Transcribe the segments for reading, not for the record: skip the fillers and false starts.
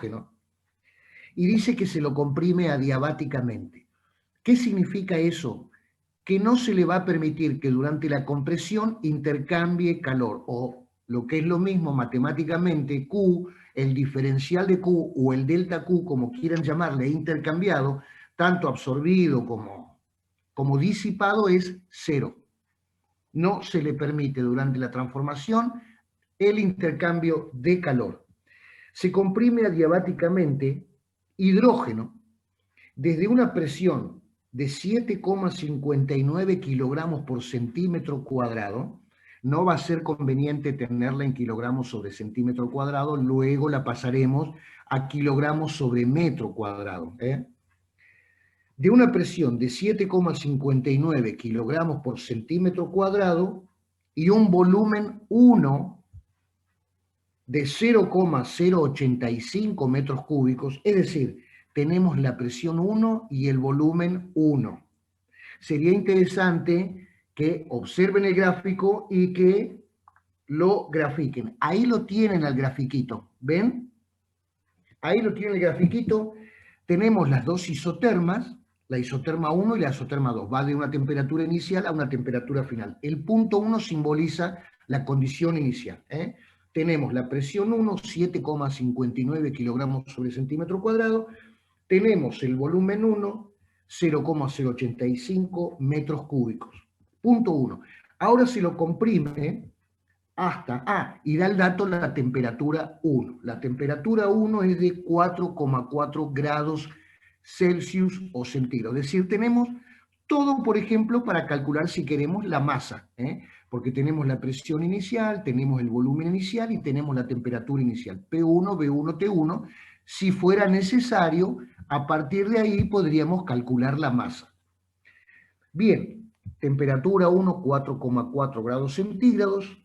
hidrógeno y dice que se lo comprime adiabáticamente. ¿Qué significa eso? Que no se le va a permitir que durante la compresión intercambie calor, o lo que es lo mismo matemáticamente, Q, el diferencial de Q o el delta Q, como quieran llamarle, intercambiado, tanto absorbido como disipado, es cero. No se le permite durante la transformación el intercambio de calor. Se comprime adiabáticamente hidrógeno desde una presión de 7,59 kilogramos por centímetro cuadrado. No va a ser conveniente tenerla en kilogramos sobre centímetro cuadrado, luego la pasaremos a kilogramos sobre metro cuadrado. De una presión de 7,59 kilogramos por centímetro cuadrado y un volumen 1 de 0,085 metros cúbicos, es decir, tenemos la presión 1 y el volumen 1. Sería interesante que observen el gráfico y que lo grafiquen. Ahí lo tienen al grafiquito, ¿ven? Ahí lo tienen el grafiquito. Tenemos las dos isotermas, la isoterma 1 y la isoterma 2. Va de una temperatura inicial a una temperatura final. El punto 1 simboliza la condición inicial. Tenemos la presión 1, 7,59 kilogramos sobre centímetro cuadrado. Tenemos el volumen 1, 0,085 metros cúbicos. Punto 1. Ahora se lo comprime hasta, y da el dato la temperatura 1. La temperatura 1 es de 4,4 grados Celsius o centígrados. Es decir, tenemos todo, por ejemplo, para calcular si queremos la masa, porque tenemos la presión inicial, tenemos el volumen inicial y tenemos la temperatura inicial, P1, B1, T1. Si fuera necesario, a partir de ahí podríamos calcular la masa. Bien, temperatura 1, 4,4 grados centígrados.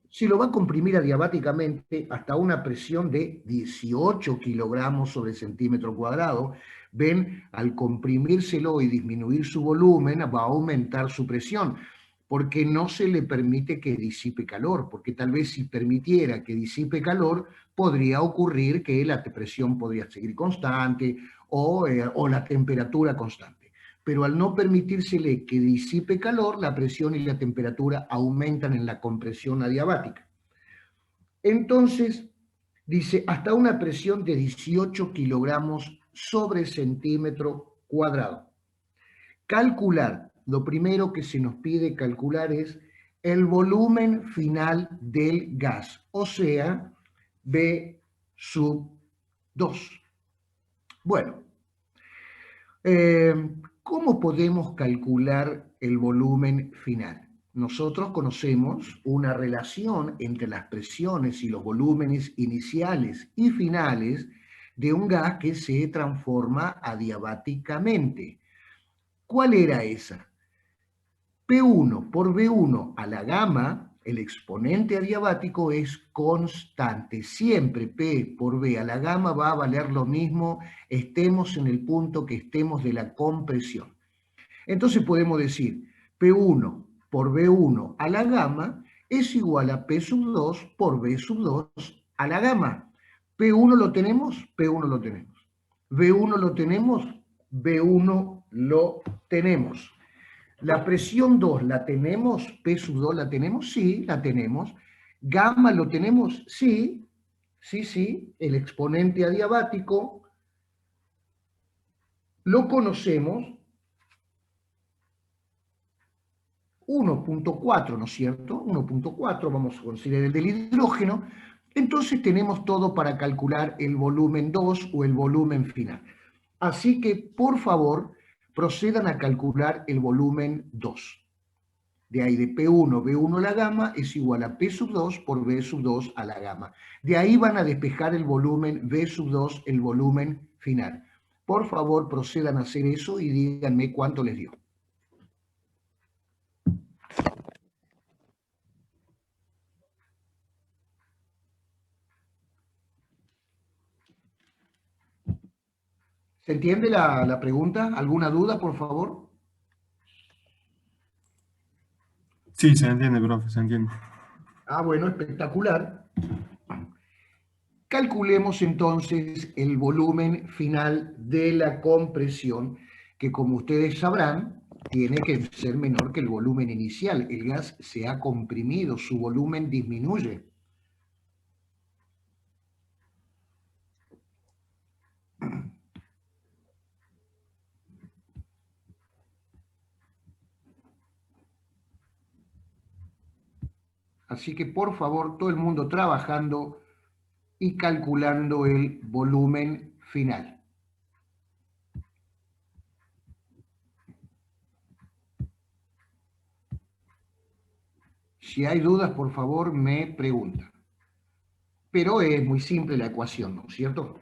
Si lo va a comprimir adiabáticamente hasta una presión de 18 kilogramos sobre centímetro cuadrado, ven, al comprimírselo y disminuir su volumen, va a aumentar su presión, porque no se le permite que disipe calor, porque tal vez si permitiera que disipe calor, podría ocurrir que la presión podría seguir constante o la temperatura constante. Pero al no permitírsele que disipe calor, la presión y la temperatura aumentan en la compresión adiabática. Entonces, dice, hasta una presión de 18 kilogramos sobre centímetro cuadrado. Calcular, lo primero que se nos pide calcular es el volumen final del gas, o sea, B sub 2. Bueno, ¿cómo podemos calcular el volumen final? Nosotros conocemos una relación entre las presiones y los volúmenes iniciales y finales de un gas que se transforma adiabáticamente. ¿Cuál era esa? P1 por B1 a la gamma, el exponente adiabático es constante. Siempre P por B a la gamma va a valer lo mismo, estemos en el punto que estemos de la compresión. Entonces podemos decir P1 por B1 a la gamma es igual a P sub 2 por B sub 2 a la gamma. P1 lo tenemos, P1 lo tenemos. B1 lo tenemos, B1 lo tenemos. La presión 2 la tenemos, P sub 2 la tenemos, sí, la tenemos. Gamma lo tenemos, sí, sí, sí. El exponente adiabático lo conocemos, 1,4, ¿no es cierto? 1,4, vamos a considerar el del hidrógeno. Entonces tenemos todo para calcular el volumen 2 o el volumen final. Así que, por favor, procedan a calcular el volumen 2. De ahí de P1, B1 a la gamma es igual a P sub 2 por B sub 2 a la gamma. De ahí van a despejar el volumen B sub 2, el volumen final. Por favor, procedan a hacer eso y díganme cuánto les dio. ¿Se entiende la pregunta? ¿Alguna duda, por favor? Sí, se entiende, profe, se entiende. Ah, bueno, espectacular. Calculemos entonces el volumen final de la compresión, que como ustedes sabrán, tiene que ser menor que el volumen inicial. El gas se ha comprimido, su volumen disminuye. Así que por favor, todo el mundo trabajando y calculando el volumen final. Si hay dudas, por favor, me preguntan. Pero es muy simple la ecuación, ¿no es cierto?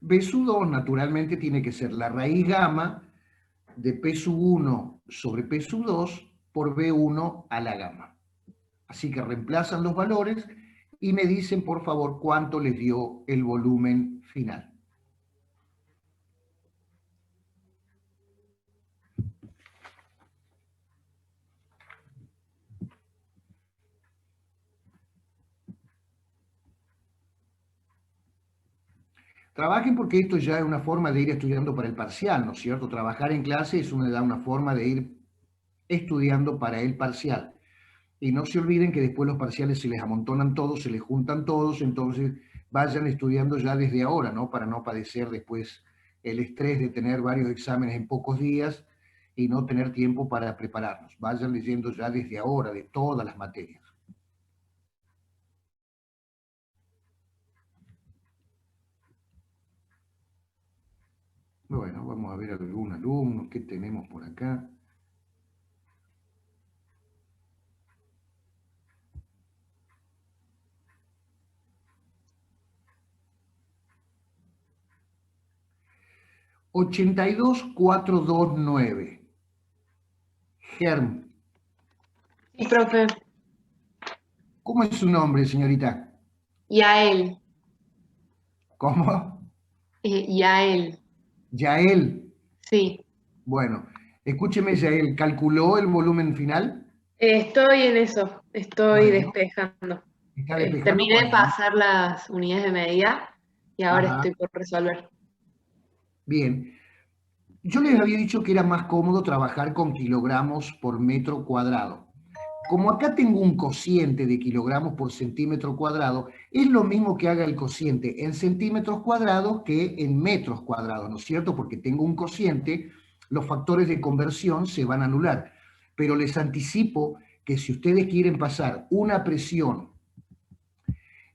B sub 2 naturalmente tiene que ser la raíz gamma de P sub 1 sobre P sub 2 por B1 a la gamma. Así que reemplazan los valores y me dicen, por favor, cuánto les dio el volumen final. Trabajen porque esto ya es una forma de ir estudiando para el parcial, ¿no es cierto? Trabajar en clase es una forma de ir estudiando para el parcial. Y no se olviden que después los parciales se les amontonan todos, se les juntan todos, entonces vayan estudiando ya desde ahora, ¿no? Para no padecer después el estrés de tener varios exámenes en pocos días y no tener tiempo para prepararnos. Vayan leyendo ya desde ahora de todas las materias. Bueno, vamos a ver algún alumno que tenemos por acá. $82,429. Germ, Sí, profe. ¿cómo es su nombre, señorita? Yael. ¿Cómo? Yael. Yael. Sí. Bueno, escúcheme, Yael, ¿calculó el volumen final? Estoy en eso. Estoy Bueno, despejando. está despejando. Terminé de Bueno, pasar las unidades de medida y ahora ajá, estoy por resolver. bien. Yo les había dicho que era más cómodo trabajar con kilogramos por metro cuadrado. Como acá tengo un cociente de kilogramos por centímetro cuadrado, es lo mismo que haga el cociente en centímetros cuadrados que en metros cuadrados, ¿no es cierto? Porque tengo un cociente, los factores de conversión se van a anular. Pero les anticipo que si ustedes quieren pasar una presión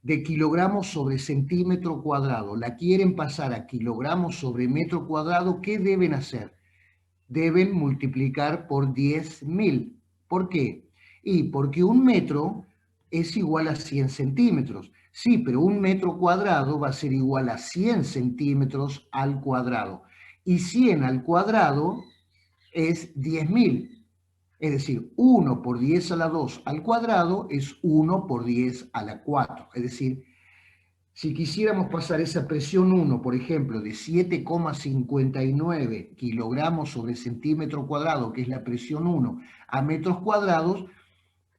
de kilogramos sobre centímetro cuadrado, la quieren pasar a kilogramos sobre metro cuadrado, ¿qué deben hacer? Deben multiplicar por 10.000. ¿Por qué? Y porque un metro es igual a 100 centímetros. Sí, pero un metro cuadrado va a ser igual a 100 centímetros al cuadrado. Y 100 al cuadrado es 10.000. Es decir, 1 por 10 a la 2 al cuadrado es 1 por 10 a la 4. Es decir, si quisiéramos pasar esa presión 1, por ejemplo, de 7,59 kilogramos sobre centímetro cuadrado, que es la presión 1, a metros cuadrados,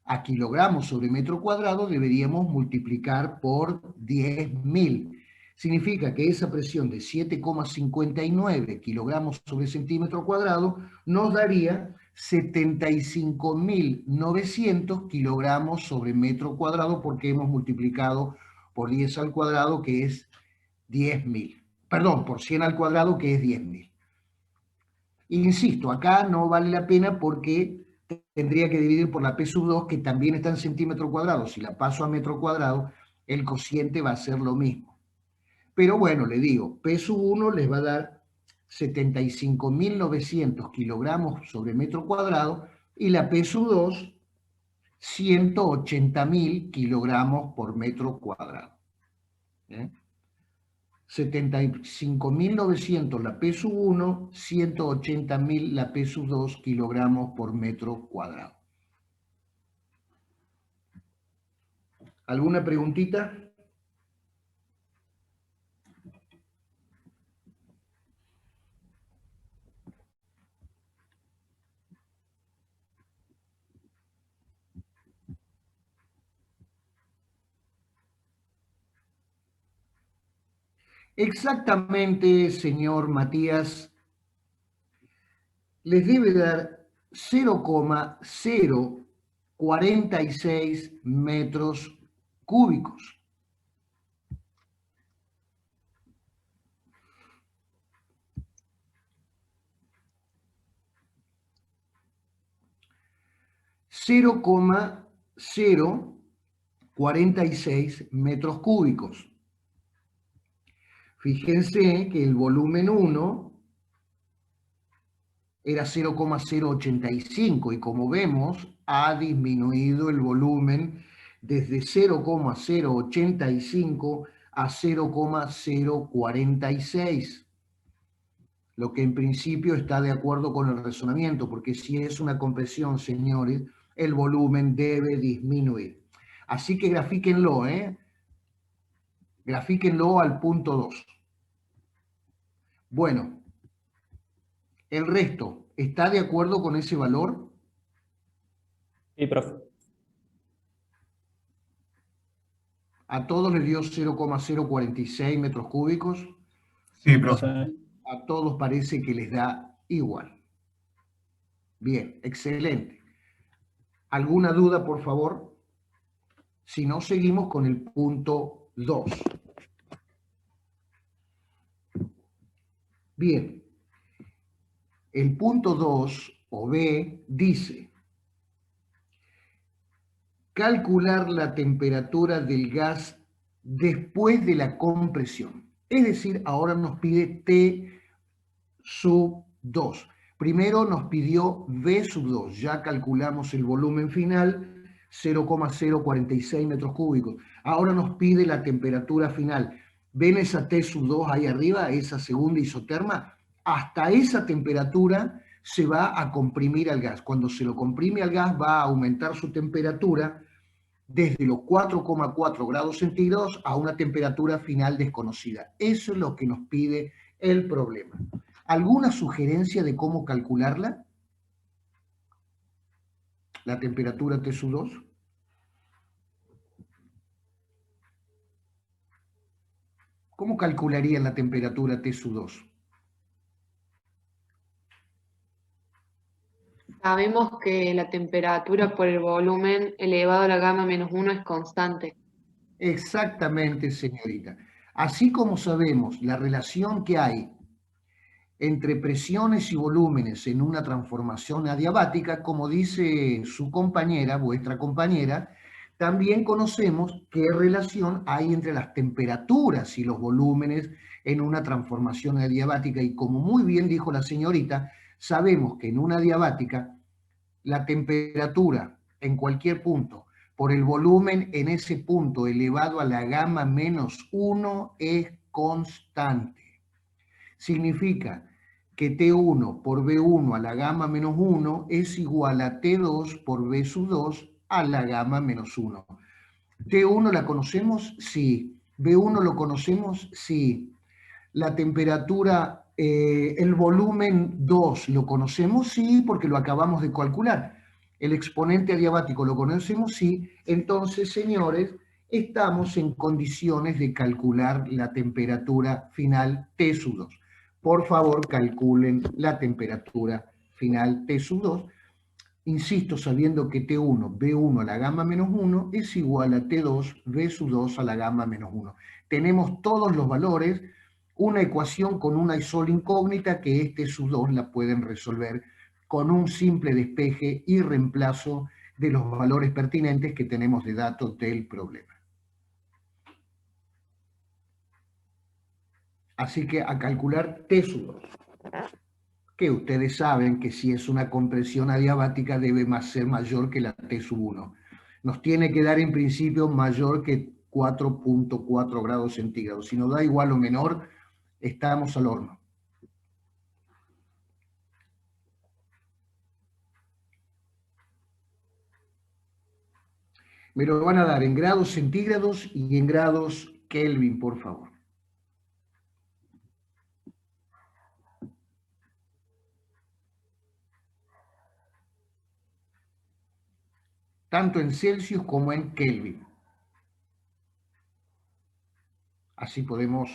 a kilogramos sobre metro cuadrado, deberíamos multiplicar por 10.000. Significa que esa presión de 7,59 kilogramos sobre centímetro cuadrado nos daría 75.900 kilogramos sobre metro cuadrado porque hemos multiplicado por 10 al cuadrado, que es 10.000. Perdón, por 100 al cuadrado, que es 10.000. Insisto, acá no vale la pena porque tendría que dividir por la P sub 2, que también está en centímetro cuadrado. Si la paso a metro cuadrado, el cociente va a ser lo mismo. Pero bueno, le digo, P sub 1 les va a dar 75.900 kilogramos sobre metro cuadrado y la P sub 2, 180.000 kilogramos por metro cuadrado. 75.900 la P sub 1, 180.000 la P sub 2 kilogramos por metro cuadrado. ¿Alguna preguntita? Exactamente, señor Matías, les debe dar 0,046 metros cúbicos. Cero coma cero 46 metros cúbicos. Fíjense que el volumen 1 era 0,085 y como vemos ha disminuido el volumen desde 0,085 a 0,046, lo que en principio está de acuerdo con el razonamiento, porque si es una compresión, señores, el volumen debe disminuir. Así que grafíquenlo, grafíquenlo al punto 2. Bueno, el resto, ¿está de acuerdo con ese valor? Sí, profe. A todos les dio 0,046 metros cúbicos. Sí, profe. A todos parece que les da igual. Bien, excelente. ¿Alguna duda, por favor? Si no, seguimos con el punto 2. Bien, el punto 2 o B dice calcular la temperatura del gas después de la compresión. Es decir, ahora nos pide T sub 2. Primero nos pidió V sub 2. Ya calculamos el volumen final, 0,046 metros cúbicos. Ahora nos pide la temperatura final. ¿Ven esa T sub 2 ahí arriba, esa segunda isoterma? Hasta esa temperatura se va a comprimir al gas. Cuando se lo comprime al gas va a aumentar su temperatura desde los 4,4 grados centígrados a una temperatura final desconocida. Eso es lo que nos pide el problema. ¿Alguna sugerencia de cómo calcularla? La temperatura T sub 2. ¿Cómo calcularían la temperatura T sub 2? Sabemos que la temperatura por el volumen elevado a la gamma -1 es constante. Exactamente, señorita. Así como sabemos la relación que hay entre presiones y volúmenes en una transformación adiabática, como dice su compañera, vuestra compañera, también conocemos qué relación hay entre las temperaturas y los volúmenes en una transformación adiabática. Y como muy bien dijo la señorita, sabemos que en una adiabática la temperatura en cualquier punto por el volumen en ese punto elevado a la gamma -1 es constante. Significa que T1 por B1 a la gamma -1 es igual a T2 por B sub 2 a la gamma -1. ¿T1 la conocemos? Sí. ¿B1 lo conocemos? Sí. La temperatura, el volumen 2, ¿lo conocemos? Sí, porque lo acabamos de calcular. El exponente adiabático, ¿lo conocemos? Sí. Entonces, señores, estamos en condiciones de calcular la temperatura final T sub 2. Por favor, calculen la temperatura final T sub 2. Insisto, sabiendo que T1, B1 a la gamma -1 es igual a T2, B sub 2 a la gamma -1. Tenemos todos los valores, una ecuación con una sola incógnita que este sub 2 la pueden resolver con un simple despeje y reemplazo de los valores pertinentes que tenemos de datos del problema. Así que a calcular T sub 2, que ustedes saben que si es una compresión adiabática debe ser mayor que la T sub 1. Nos tiene que dar en principio mayor que 4,4 grados centígrados. Si nos da igual o menor, estamos al horno. Me lo van a dar en grados centígrados y en grados Kelvin, por favor. Tanto en Celsius como en Kelvin. Así podemos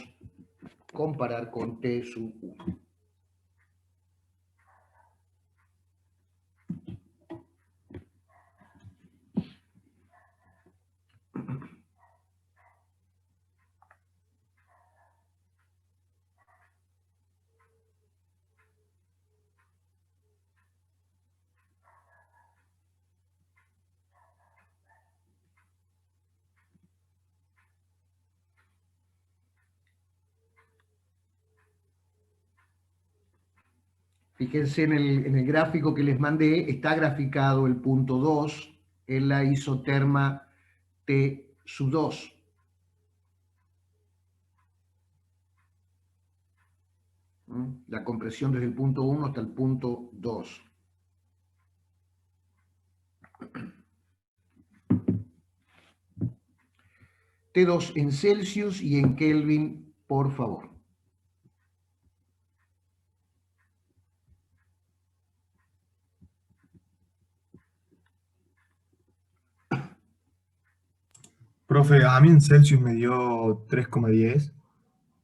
comparar con T sub 1. Fíjense en el gráfico que les mandé, está graficado el punto 2 en la isoterma T sub 2. La compresión desde el punto 1 hasta el punto 2. T2 en Celsius y en Kelvin, por favor. Profe, a mí en Celsius me dio 3,10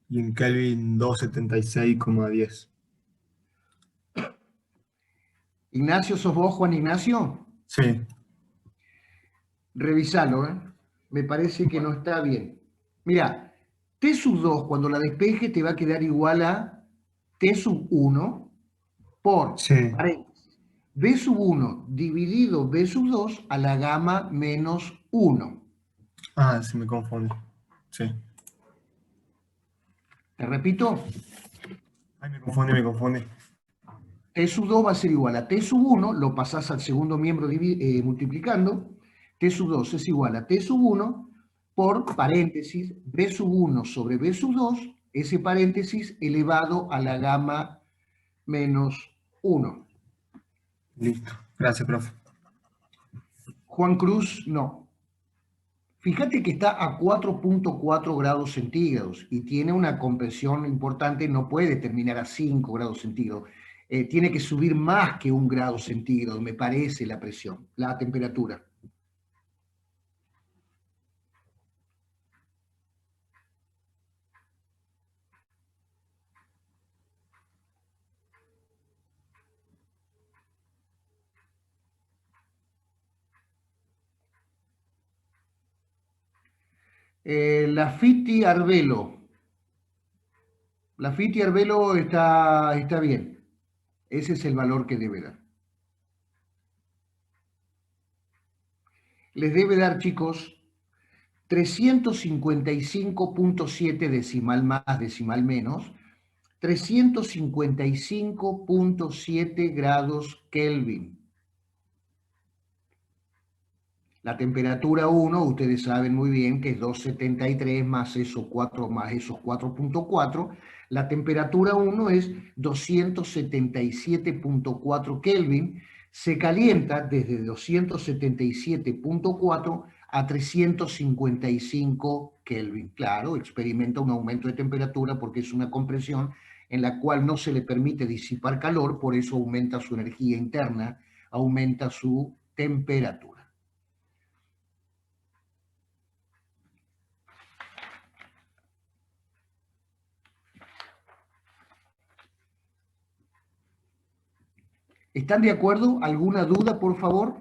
y en Kelvin 276,10. Ignacio, ¿sos vos, Juan Ignacio? Sí, Revisalo, ¿eh? Me parece que no está bien. Mira, T sub 2, cuando la despeje, te va a quedar igual a T sub 1 por sí. paréntesis, B sub 1 dividido B sub 2 a la gamma menos 1. Ah, se me confunde. Sí. Te repito, Ay, me confundí. T sub 2 va a ser igual a T sub 1, lo pasás al segundo miembro multiplicando, T sub 2 es igual a T sub 1 por paréntesis B sub 1 sobre B sub 2, ese paréntesis elevado a la gamma menos 1. Listo. Gracias, profe. Juan Cruz, no. Fíjate que está a 4.4 grados centígrados y tiene una compresión importante, no puede terminar a 5 grados centígrados. Tiene que subir más que 1 grado centígrado, me parece, la presión, la temperatura. Lafiti Arbelo. Lafiti Arbelo está bien. Ese es el valor que debe dar. Les debe dar, chicos, 355.7 decimal más, decimal menos, 355.7 grados Kelvin. La temperatura 1, ustedes saben muy bien que es 273 más esos 4.4. La temperatura 1 es 277.4 Kelvin. Se calienta desde 277.4 a 355 Kelvin. Claro, experimenta un aumento de temperatura porque es una compresión en la cual no se le permite disipar calor, por eso aumenta su energía interna, aumenta su temperatura. ¿Están de acuerdo? ¿Alguna duda, por favor?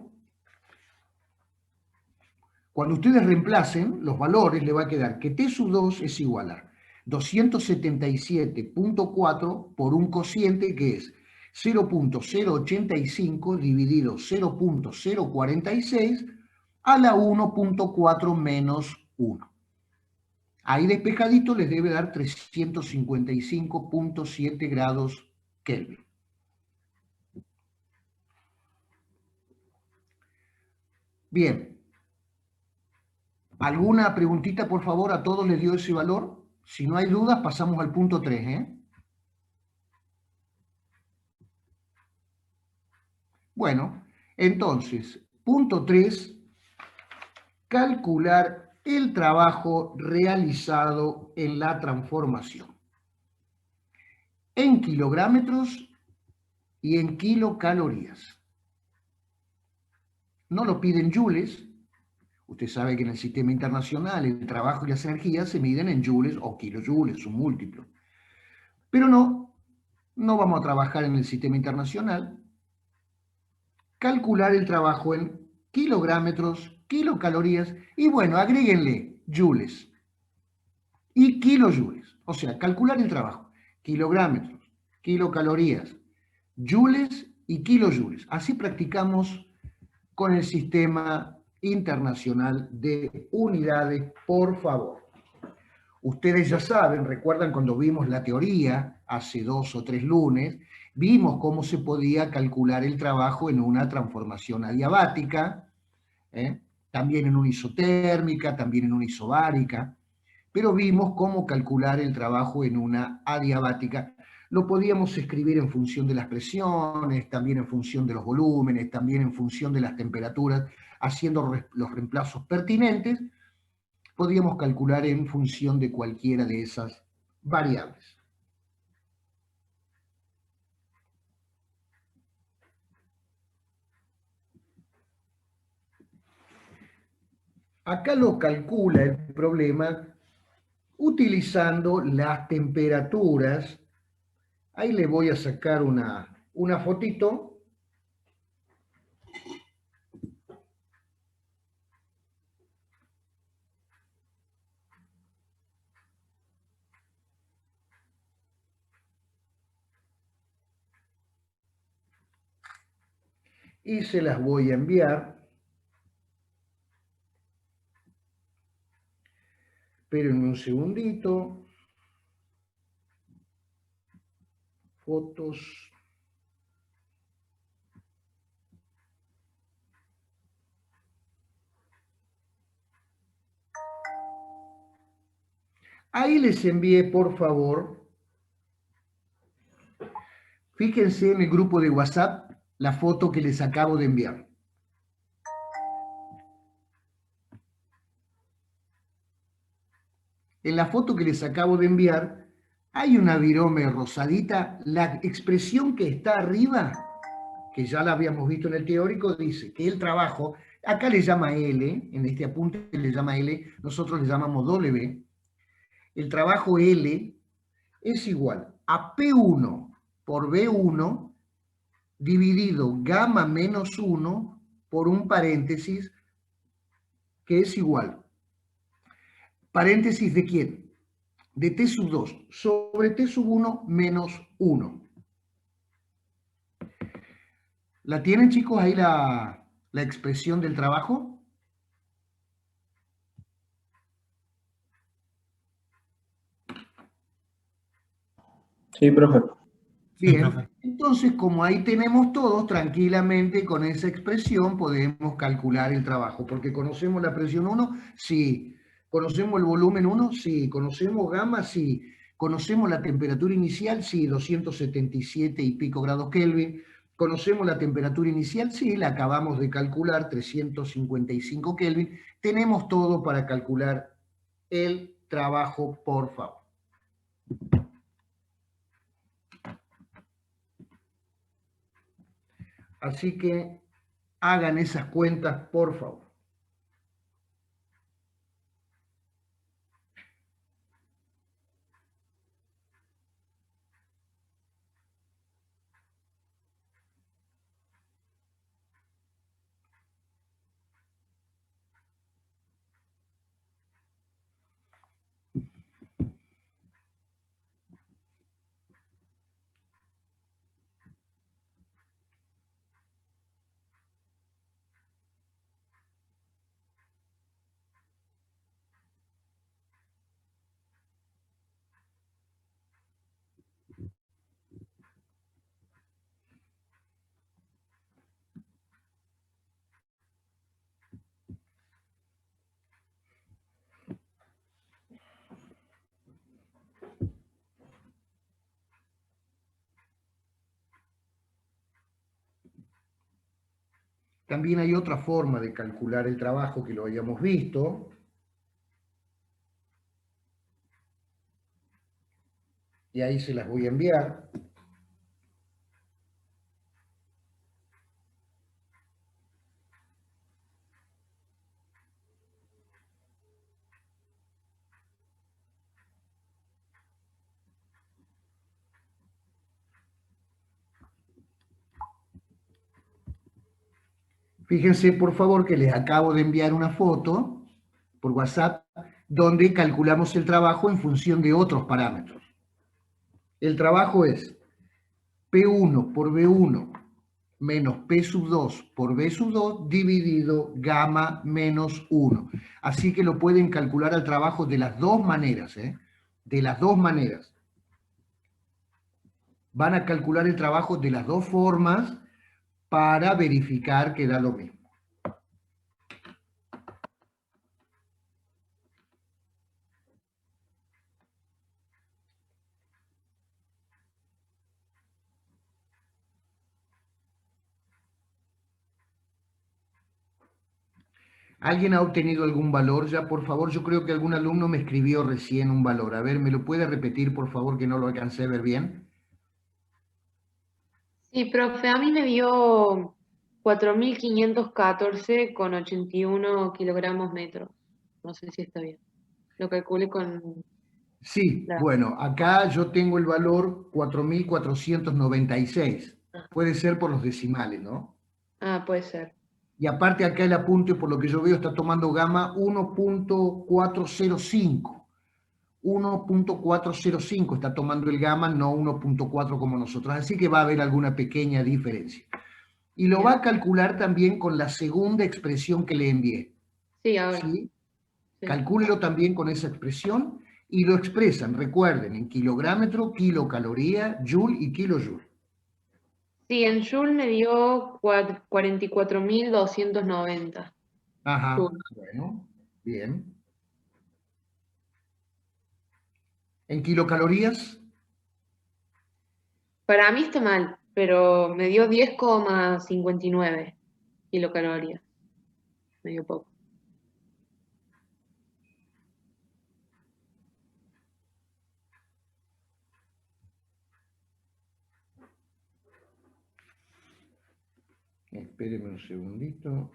Cuando ustedes reemplacen los valores, le va a quedar que T sub 2 es igual a 277.4 por un cociente que es 0.085 dividido 0.046 a la 1.4 menos 1. Ahí despejadito les debe dar 355.7 grados Kelvin. Bien. ¿Alguna preguntita, por favor? ¿A todos les dio ese valor? Si no hay dudas, pasamos al punto 3, ¿eh? Bueno, entonces, punto 3, calcular el trabajo realizado en la transformación. En kilográmetros y en kilocalorías. No lo piden joules. Usted sabe que en el sistema internacional el trabajo y las energías se miden en joules o kilojoules, un múltiplo. Pero no vamos a trabajar en el sistema internacional. Calcular el trabajo en kilográmetros, kilocalorías y bueno, agréguenle joules y kilojoules. O sea, calcular el trabajo, kilográmetros, kilocalorías, joules y kilojoules. Así practicamos con el sistema internacional de unidades, por favor. Ustedes ya saben, recuerdan cuando vimos la teoría hace 2 o 3 lunes, vimos cómo se podía calcular el trabajo en una transformación adiabática, ¿eh? También en una isotérmica, también en una isobárica, pero vimos cómo calcular el trabajo en una adiabática. Lo podíamos escribir en función de las presiones, también en función de los volúmenes, también en función de las temperaturas, haciendo los reemplazos pertinentes, podíamos calcular en función de cualquiera de esas variables. Acá lo calcula el problema utilizando las temperaturas. Ahí le voy a sacar una fotito. Y se las voy a enviar. Esperen un segundito. Fotos. Ahí les envié, por favor, fíjense en el grupo de WhatsApp la foto que les acabo de enviar. En la foto que les acabo de enviar hay una virome rosadita. La expresión que está arriba, que ya la habíamos visto en el teórico, dice que el trabajo, acá le llama L, en este apunte le llama L, nosotros le llamamos W. El trabajo L es igual a P1 por B1 dividido gamma menos 1 por un paréntesis que es igual. ¿Paréntesis de quién? De T sub 2 sobre T sub 1 menos 1. ¿La tienen, chicos, ahí la expresión del trabajo? Sí, profe. Sí, Bien, profe. entonces como ahí tenemos todos, tranquilamente con esa expresión podemos calcular el trabajo, porque conocemos la presión 1, sí, conocemos el volumen 1, sí, conocemos gamma, sí, conocemos la temperatura inicial, sí, 277 y pico grados Kelvin, conocemos la temperatura inicial, sí, la acabamos de calcular, 355 Kelvin, tenemos todo para calcular el trabajo, por favor. Así que hagan esas cuentas, por favor. También hay otra forma de calcular el trabajo que lo hayamos visto. Y ahí se las voy a enviar. Fíjense, por favor, que les acabo de enviar una foto por WhatsApp donde calculamos el trabajo en función de otros parámetros. El trabajo es P1 por B1 menos P sub 2 por B sub 2 dividido gamma menos 1. Así que lo pueden calcular al trabajo de las dos maneras, ¿eh? De las dos maneras. Van a calcular el trabajo de las dos formas para verificar que da lo mismo. ¿Alguien ha obtenido algún valor ya, por favor? Yo creo que algún alumno me escribió recién un valor. A ver, ¿me lo puede repetir, por favor, que no lo alcancé a ver bien? Sí, profe, a mí me dio 4.514,81 kilogramos metros. No sé si está bien. Lo calculé con Sí, la... bueno, acá yo tengo el valor 4.496. Puede ser por los decimales, ¿no? Ah, puede ser. Y aparte acá el apunte, por lo que yo veo, está tomando gamma 1.405. 1.405 está tomando el gamma, no 1.4 como nosotros. Así que va a haber alguna pequeña diferencia. Y lo Bien. va a calcular también con la segunda expresión que le envié. Sí, ahora. ¿Sí? Sí. Calcúlelo también con esa expresión y lo expresan, recuerden, en kilográmetro, kilocaloría, joule y kilojoule. Sí, en Joule me dio 44.290 Ajá, Joule. bueno, bien. En kilocalorías, Para mí está mal, pero me dio 10,59 kilocalorías. Me dio poco. espérenme un segundito.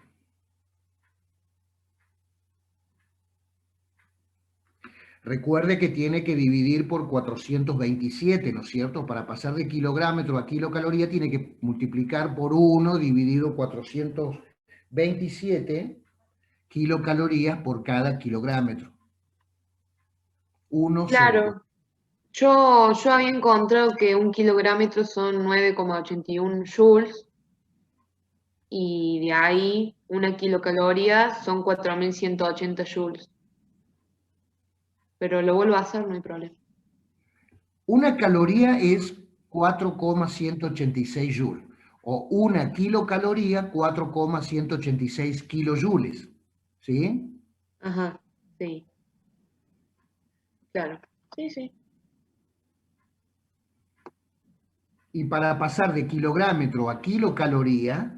Recuerde que tiene que dividir por 427, ¿no es cierto? Para pasar de kilográmetro a kilocaloría tiene que multiplicar por 1 dividido 427 kilocalorías por cada kilográmetro. 1 sobre 4. Claro, yo había encontrado que un kilográmetro son 9,81 joules y de ahí una kilocaloría son 4.180 joules. Pero lo vuelvo a hacer, no hay problema. Una caloría es 4,186 joules o una kilocaloría 4,186 kilojoules. ¿Sí? Ajá, sí, claro. Sí, sí. Y para pasar de kilográmetro a kilocaloría,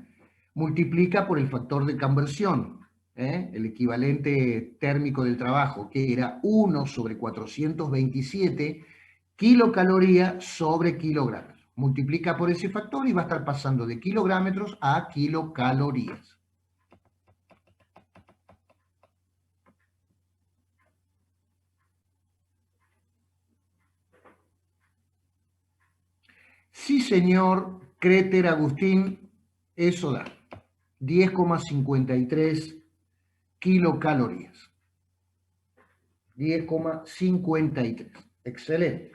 multiplica por el factor de conversión, el equivalente térmico del trabajo, que era 1 sobre 427 kilocaloría sobre kilogramos. Multiplica por ese factor y va a estar pasando de kilográmetros a kilocalorías. Sí, señor Créter Agustín, eso da 10,53 kilocalorías. 10,53. Excelente.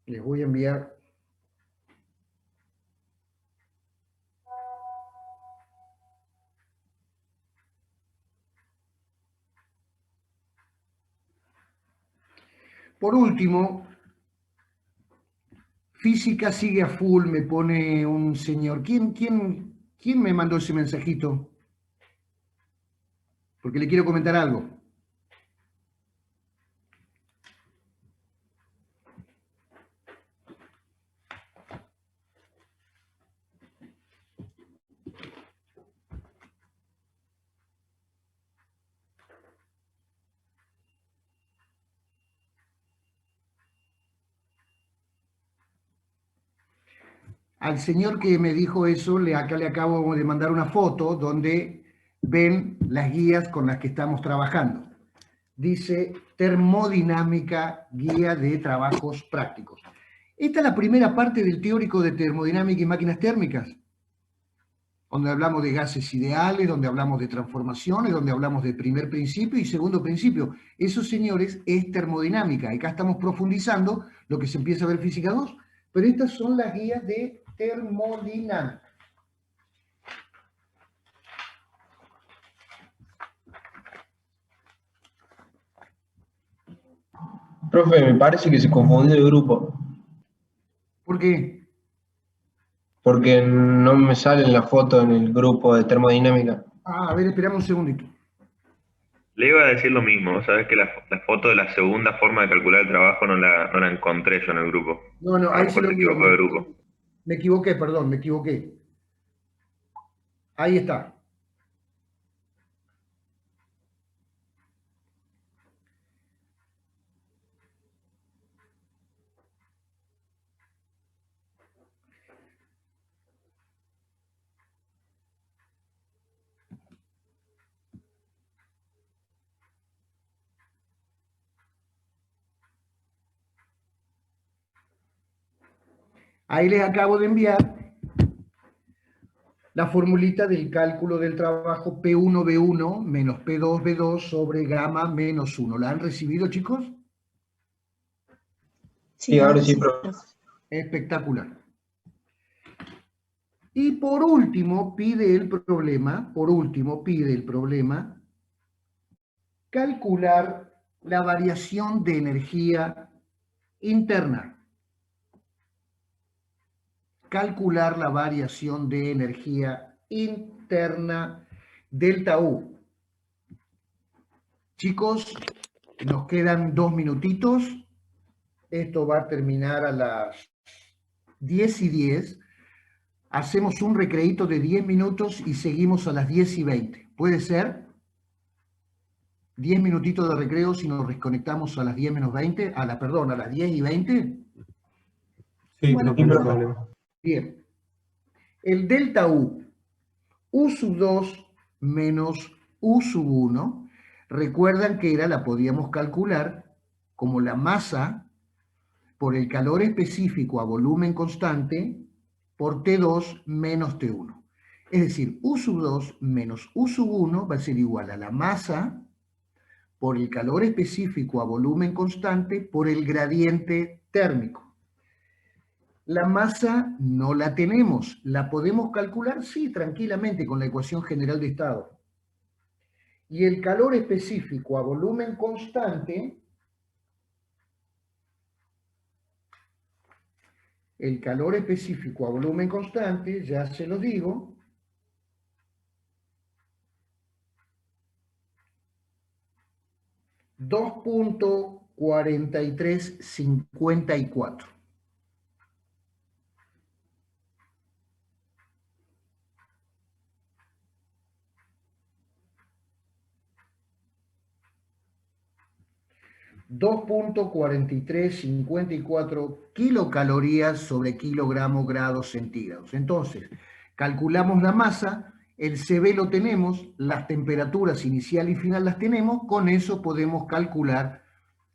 Les voy a enviar por último. Física sigue a full, me pone un señor. ¿Quién me mandó ese mensajito? Porque le quiero comentar algo. Al señor que me dijo eso, acá le acabo de mandar una foto donde ven las guías con las que estamos trabajando. dice termodinámica, guía de trabajos prácticos. Esta es la primera parte del teórico de termodinámica y máquinas térmicas, donde hablamos de gases ideales, donde hablamos de transformaciones, donde hablamos de primer principio y segundo principio. Eso, señores, es termodinámica. Acá estamos profundizando lo que se empieza a ver física 2, pero estas son las guías de termodinámica. Profe, me parece que se confundió el grupo, ¿Por qué? porque no me sale la foto en el grupo de termodinámica. A ver, esperamos un segundito. Le iba a decir lo mismo, sabes que la foto de la segunda forma de calcular el trabajo no la encontré yo en el grupo. No, A lo ahí mejor se lo se digo. equivocó de grupo. Me equivoqué, perdón, me equivoqué. Ahí está. Ahí les acabo de enviar la formulita del cálculo del trabajo P1B1 menos P2B2 sobre gamma menos 1. ¿La han recibido, chicos? Sí, ahora sí, profe. Espectacular. Y por último pide el problema, calcular la variación de energía interna. Calcular la variación de energía interna delta U. Chicos, nos quedan 2 minutitos. Esto va a terminar a las 10:10. Hacemos un recreíto de 10 minutos y seguimos a las 10:20. ¿Puede ser? 10 minutitos de recreo si nos desconectamos a las 10 menos 20, a las 10:20. Sí, Bueno, profe, no hay problema. Bien. El delta U, U sub 2 menos U sub 1, recuerdan que la podíamos calcular como la masa por el calor específico a volumen constante por T2 menos T1. Es decir, U sub 2 menos U sub 1 va a ser igual a la masa por el calor específico a volumen constante por el gradiente térmico. La masa no la tenemos. ¿La podemos calcular? Sí, tranquilamente, con la ecuación general de estado. Y el calor específico a volumen constante, ya se lo digo, $2.4354. $2.4354 kilocalorías sobre kilogramo grados centígrados. Entonces, calculamos la masa, el CB lo tenemos, las temperaturas inicial y final las tenemos, con eso podemos calcular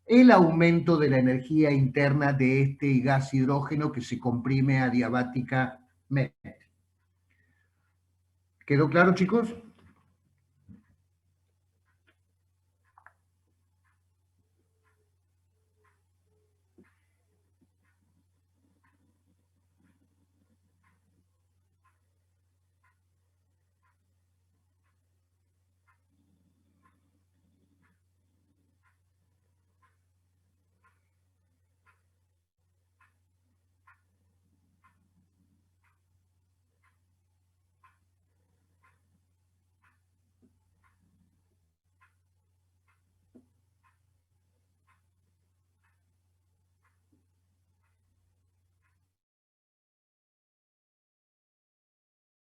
el aumento de la energía interna de este gas hidrógeno que se comprime adiabáticamente. ¿Quedó claro, chicos?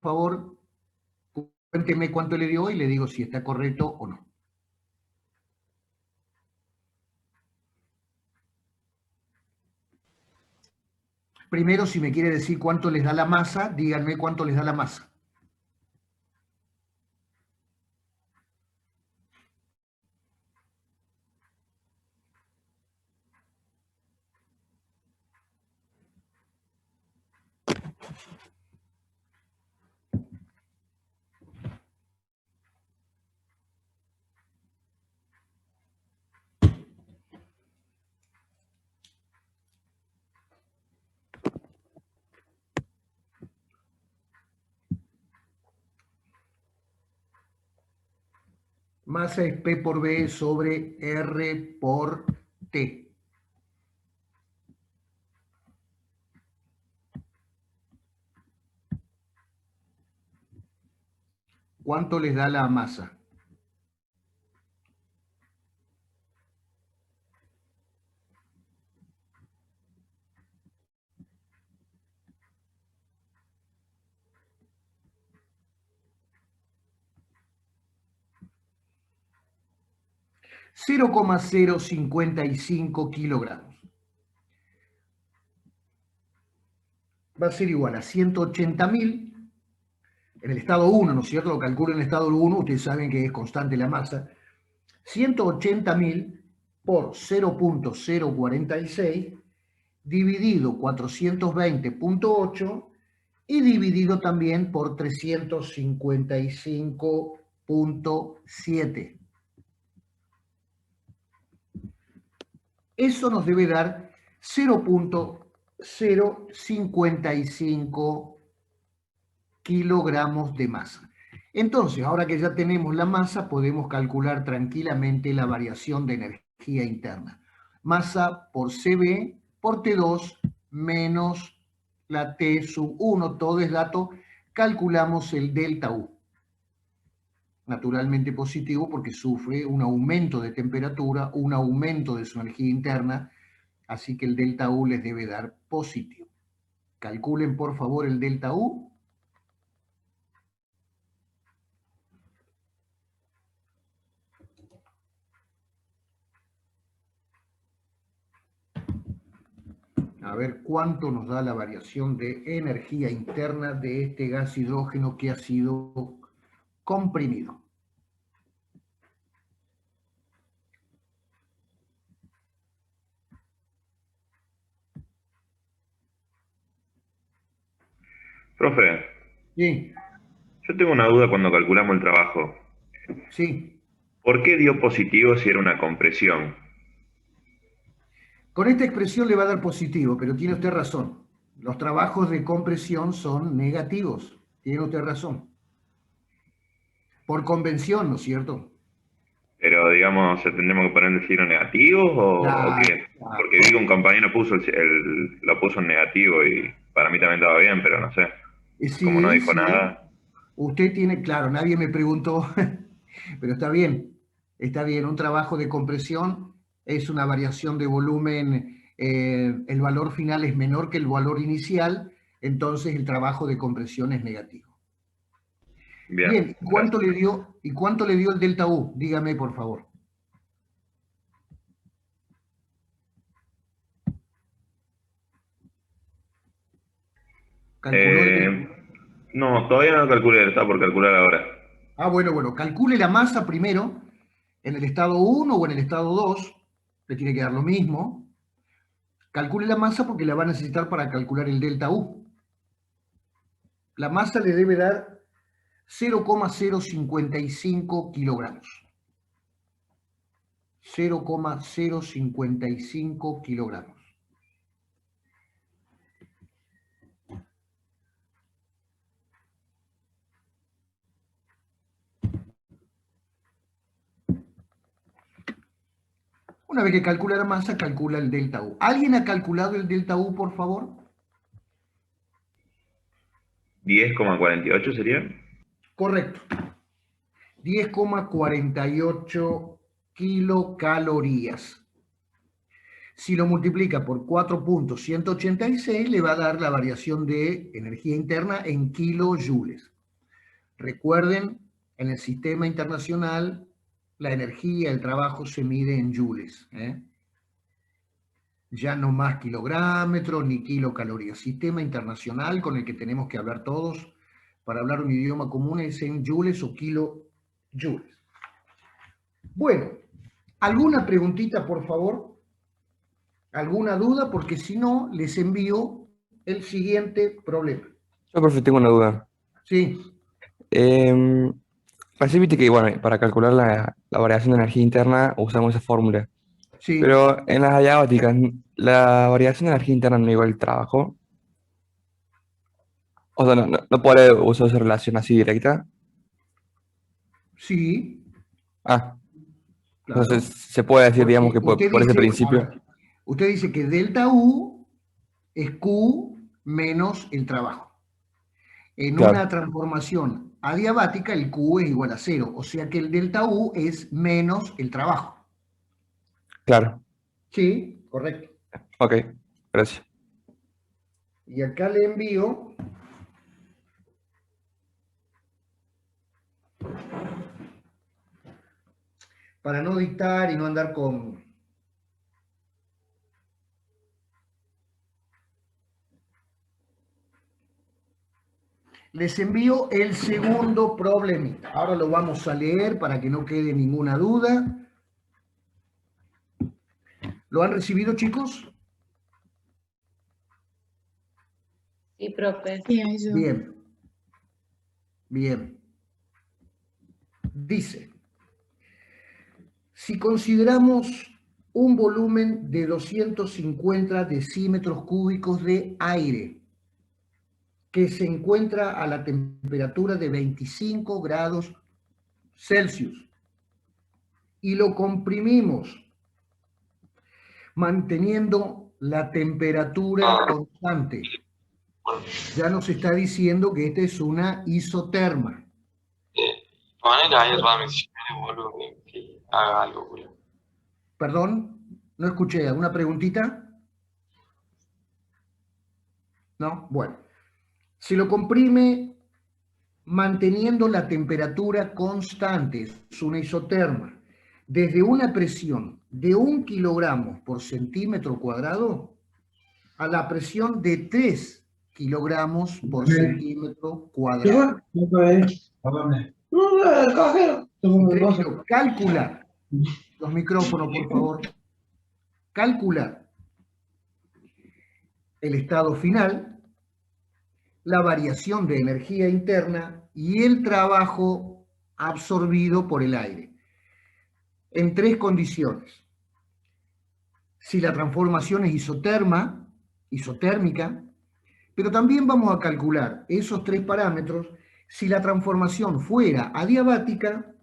Por favor, cuénteme cuánto le dio y le digo si está correcto o no. Primero, si me quiere decir cuánto les da la masa, díganme cuánto les da la masa. Masa es P por B sobre R por T. ¿Cuánto les da la masa? $0,055 kilogramos. Va a ser igual a 180.000 en el estado 1, ¿no es cierto? Lo calculo en el estado 1, ustedes saben que es constante la masa. 180.000 por 0,046 dividido 420.8 y dividido también por 355.7. Eso nos debe dar 0,055 kilogramos de masa. Entonces, ahora que ya tenemos la masa, podemos calcular tranquilamente la variación de energía interna. Masa por CB por T2 menos la T sub 1, todo es dato, calculamos el delta U. Naturalmente positivo porque sufre un aumento de temperatura, un aumento de su energía interna, así que el delta U les debe dar positivo. Calculen por favor el delta U. A ver cuánto nos da la variación de energía interna de este gas hidrógeno que ha sido comprimido. Profe, Sí, yo tengo una duda cuando calculamos el trabajo. sí. ¿Por qué dio positivo si era una compresión? Con esta expresión le va a dar positivo, pero tiene usted razón. Los trabajos de compresión son negativos. Tiene usted razón. Por convención, ¿no es cierto? Pero digamos, ¿tendremos que poner el signo negativo o Claro, qué? Porque vi que un compañero puso lo puso en negativo y para mí también estaba bien, pero no sé. Como no sí, dijo sí. nada. Usted tiene, claro, nadie me preguntó, pero está bien. Está bien. Un trabajo de compresión es una variación de volumen. El valor final es menor que el valor inicial, entonces el trabajo de compresión es negativo. Bien, Bien, gracias. ¿y cuánto le dio el delta U? Dígame, por favor. ¿Calculó el delta Eh, U? no, todavía no calculé, está por calcular ahora. Ah, bueno, calcule la masa primero, en el estado 1 o en el estado 2, le tiene que dar lo mismo. Calcule la masa porque la va a necesitar para calcular el delta U. La masa le debe dar 0,055 kilogramos. 0,055 kilogramos. Una vez que calcula la masa, calcula el delta U. ¿Alguien ha calculado el delta U, por favor? 10,48 sería. Correcto. 10,48 kilocalorías. Si lo multiplica por 4,186, le va a dar la variación de energía interna en kilojoules. Recuerden, en el sistema internacional, la energía, el trabajo se mide en joules. Ya no más kilográmetros ni kilocalorías. Sistema internacional con el que tenemos que hablar todos para hablar un idioma común es en joules o kilojoules. Bueno, ¿alguna preguntita, por favor? ¿Alguna duda? Porque si no, les envío el siguiente problema. Yo, profe, tengo una duda. Sí, Eh, Recién viste que, bueno, para calcular la variación de energía interna usamos esa fórmula. sí. Pero en las adiabáticas, ¿la variación de energía interna no igual al trabajo? O sea, no puede usar esa relación así directa. Sí, Ah, Claro. entonces se puede decir, digamos, que Usted por ese dice, a principio. ver, usted dice que delta U es Q menos el trabajo. En Claro, una transformación adiabática, el Q es igual a 0, o sea que el delta U es menos el trabajo. claro. Sí, correcto. Ok, gracias. Y acá le envío para no dictar y no andar con... Les envío el segundo problemita. Ahora lo vamos a leer para que no quede ninguna duda. ¿Lo han recibido, chicos? Sí, profe. Sí, ahí yo. Bien. Bien. Dice, si consideramos un volumen de 250 decímetros cúbicos de aire que se encuentra a la temperatura de 25 grados Celsius y lo comprimimos manteniendo la temperatura constante. Ya nos está diciendo que esta es una isoterma. Perdón, no escuché. ¿Alguna preguntita? ¿No? Bueno. Se lo comprime manteniendo la temperatura constante, es una isoterma, desde una presión de 1 kilogramo por centímetro cuadrado a la presión de 3 kilogramos por centímetro cuadrado. Y tercero, calcular. Los micrófonos, por favor. Calcular el estado final, la variación de energía interna y el trabajo absorbido por el aire, en 3 condiciones. Si la transformación es isotérmica, pero también vamos a calcular esos 3 parámetros si la transformación fuera adiabática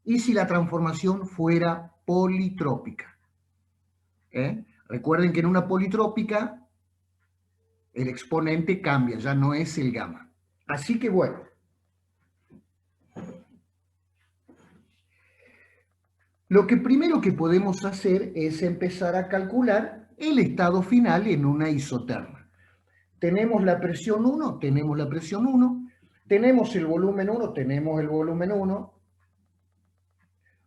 y si la transformación fuera politrópica. Recuerden que en una politrópica el exponente cambia, ya no es el gamma. Así que bueno, lo que primero que podemos hacer es empezar a calcular el estado final en una isoterma. Tenemos la presión 1, tenemos la presión 1, tenemos el volumen 1, tenemos el volumen 1,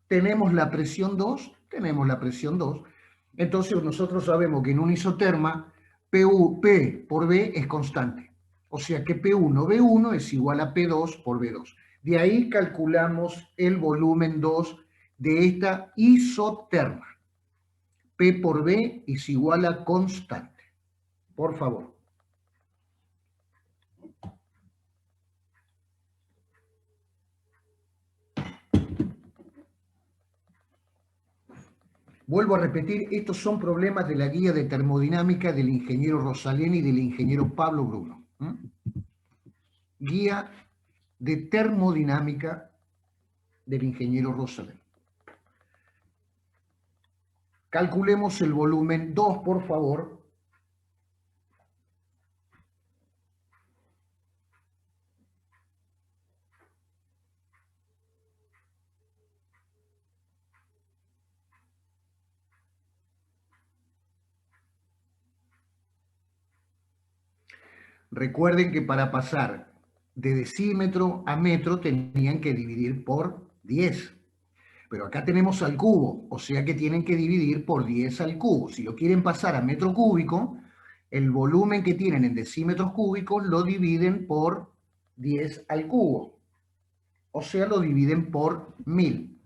tenemos la presión 2, tenemos la presión 2. Entonces nosotros sabemos que en una isoterma P por B es constante. O sea que P1V1 es igual a P2 por V2. De ahí calculamos el volumen 2 de esta isoterma. P por B es igual a constante. Por favor. Vuelvo a repetir, estos son problemas de la guía de termodinámica del ingeniero Rosalén y del ingeniero Pablo Bruno. Guía de termodinámica del ingeniero Rosalén. Calculemos el volumen 2, por favor. Recuerden que para pasar de decímetro a metro tenían que dividir por 10. Pero acá tenemos al cubo, o sea que tienen que dividir por 10 al cubo. Si lo quieren pasar a metro cúbico, el volumen que tienen en decímetros cúbicos lo dividen por 10 al cubo. O sea, lo dividen por 1000.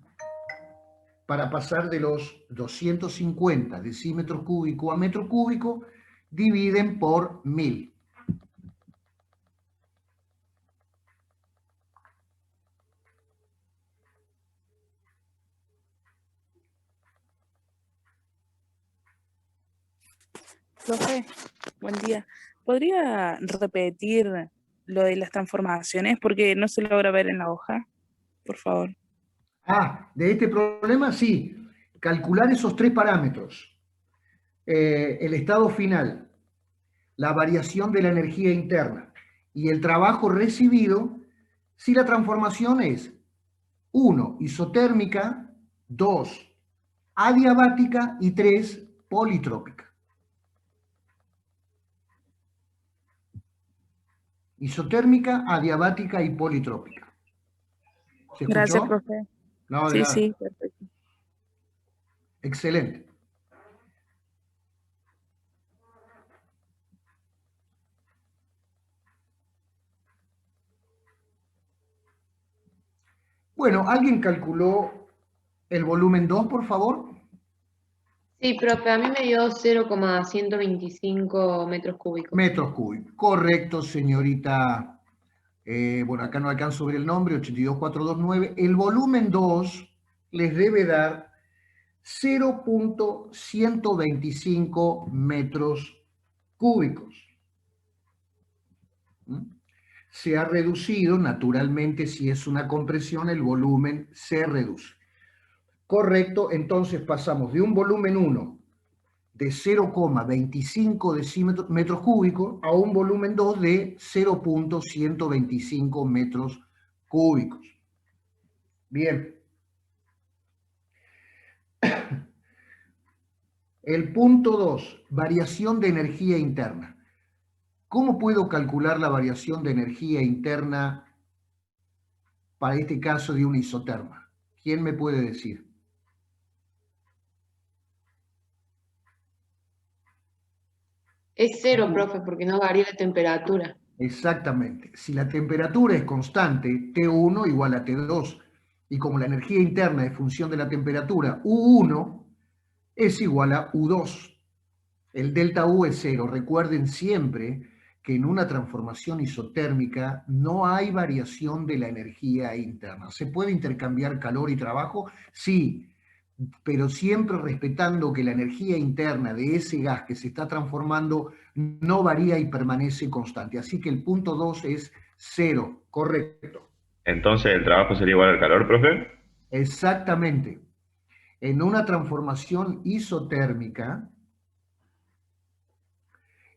Para pasar de los 250 decímetros cúbicos a metro cúbico, dividen por 1000. Profe, buen día. ¿Podría repetir lo de las transformaciones? Porque no se logra ver en la hoja, por favor. De este problema, sí. Calcular esos tres parámetros. El estado final, la variación de la energía interna y el trabajo recibido, si la transformación es 1, isotérmica, 2, adiabática y 3, politrópica. Isotérmica, adiabática y politrópica. ¿Se Gracias, escuchó? profe. No, de Sí, nada. sí, perfecto. Excelente. Bueno, ¿alguien calculó el volumen 2, por favor? Sí, profe, a mí me dio 0,125 metros cúbicos. Metros cúbicos. Correcto, señorita. Bueno, acá no alcanzo a ver el nombre, 82429. El volumen 2 les debe dar 0,125 metros cúbicos. ¿Mm? Se ha reducido, naturalmente, si es una compresión, el volumen se reduce. Correcto, entonces pasamos de un volumen 1 de 0,25 metros cúbicos a un volumen 2 de 0,125 metros cúbicos. Bien. El punto 2, variación de energía interna. ¿Cómo puedo calcular la variación de energía interna para este caso de una isoterma? ¿Quién me puede decir? Es cero, profe, porque no varía la temperatura. Exactamente. Si la temperatura es constante, T1 igual a T2, y como la energía interna es función de la temperatura, U1 es igual a U2. El delta U es cero. Recuerden siempre que en una transformación isotérmica no hay variación de la energía interna. ¿Se puede intercambiar calor y trabajo? Sí, pero siempre respetando que la energía interna de ese gas que se está transformando no varía y permanece constante. Así que el punto 2 es cero, correcto. Entonces el trabajo sería igual al calor, profe. Exactamente. En una transformación isotérmica,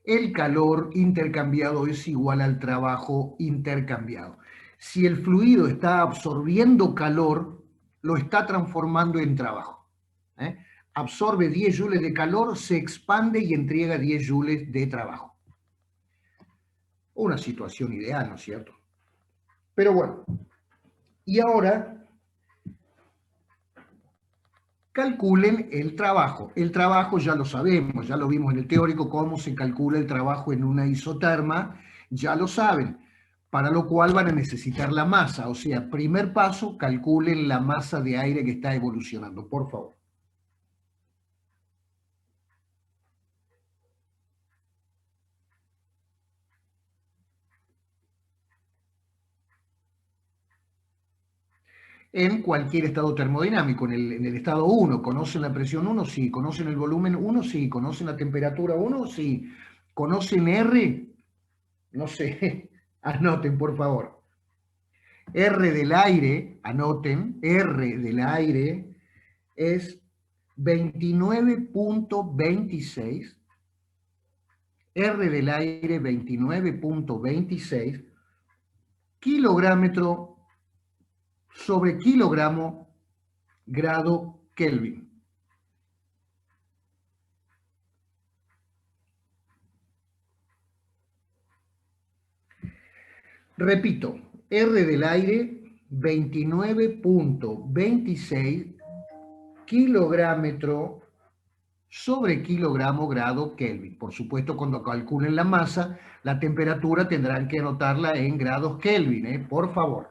el calor intercambiado es igual al trabajo intercambiado. Si el fluido está absorbiendo calor, lo está transformando en trabajo. ¿Eh? Absorbe 10 joules de calor, se expande y entrega 10 joules de trabajo. Una situación ideal, ¿no es cierto? Pero bueno, y ahora calculen el trabajo. El trabajo ya lo sabemos, ya lo vimos en el teórico, cómo se calcula el trabajo en una isoterma, ya lo saben, para lo cual van a necesitar la masa. O sea, primer paso, calculen la masa de aire que está evolucionando, por favor. En cualquier estado termodinámico, en el estado 1, ¿conocen la presión 1? Sí. ¿Conocen el volumen 1? Sí. ¿Conocen la temperatura 1? Sí. ¿Conocen R? No sé, anoten por favor. R del aire, anoten, R del aire es 29,26, R del aire 29,26 kilográmetro sobre kilogramo grado Kelvin. Repito, R del aire 29,26 kilográmetro sobre kilogramo grado Kelvin. Por supuesto, cuando calculen la masa, la temperatura tendrán que anotarla en grados Kelvin, por favor.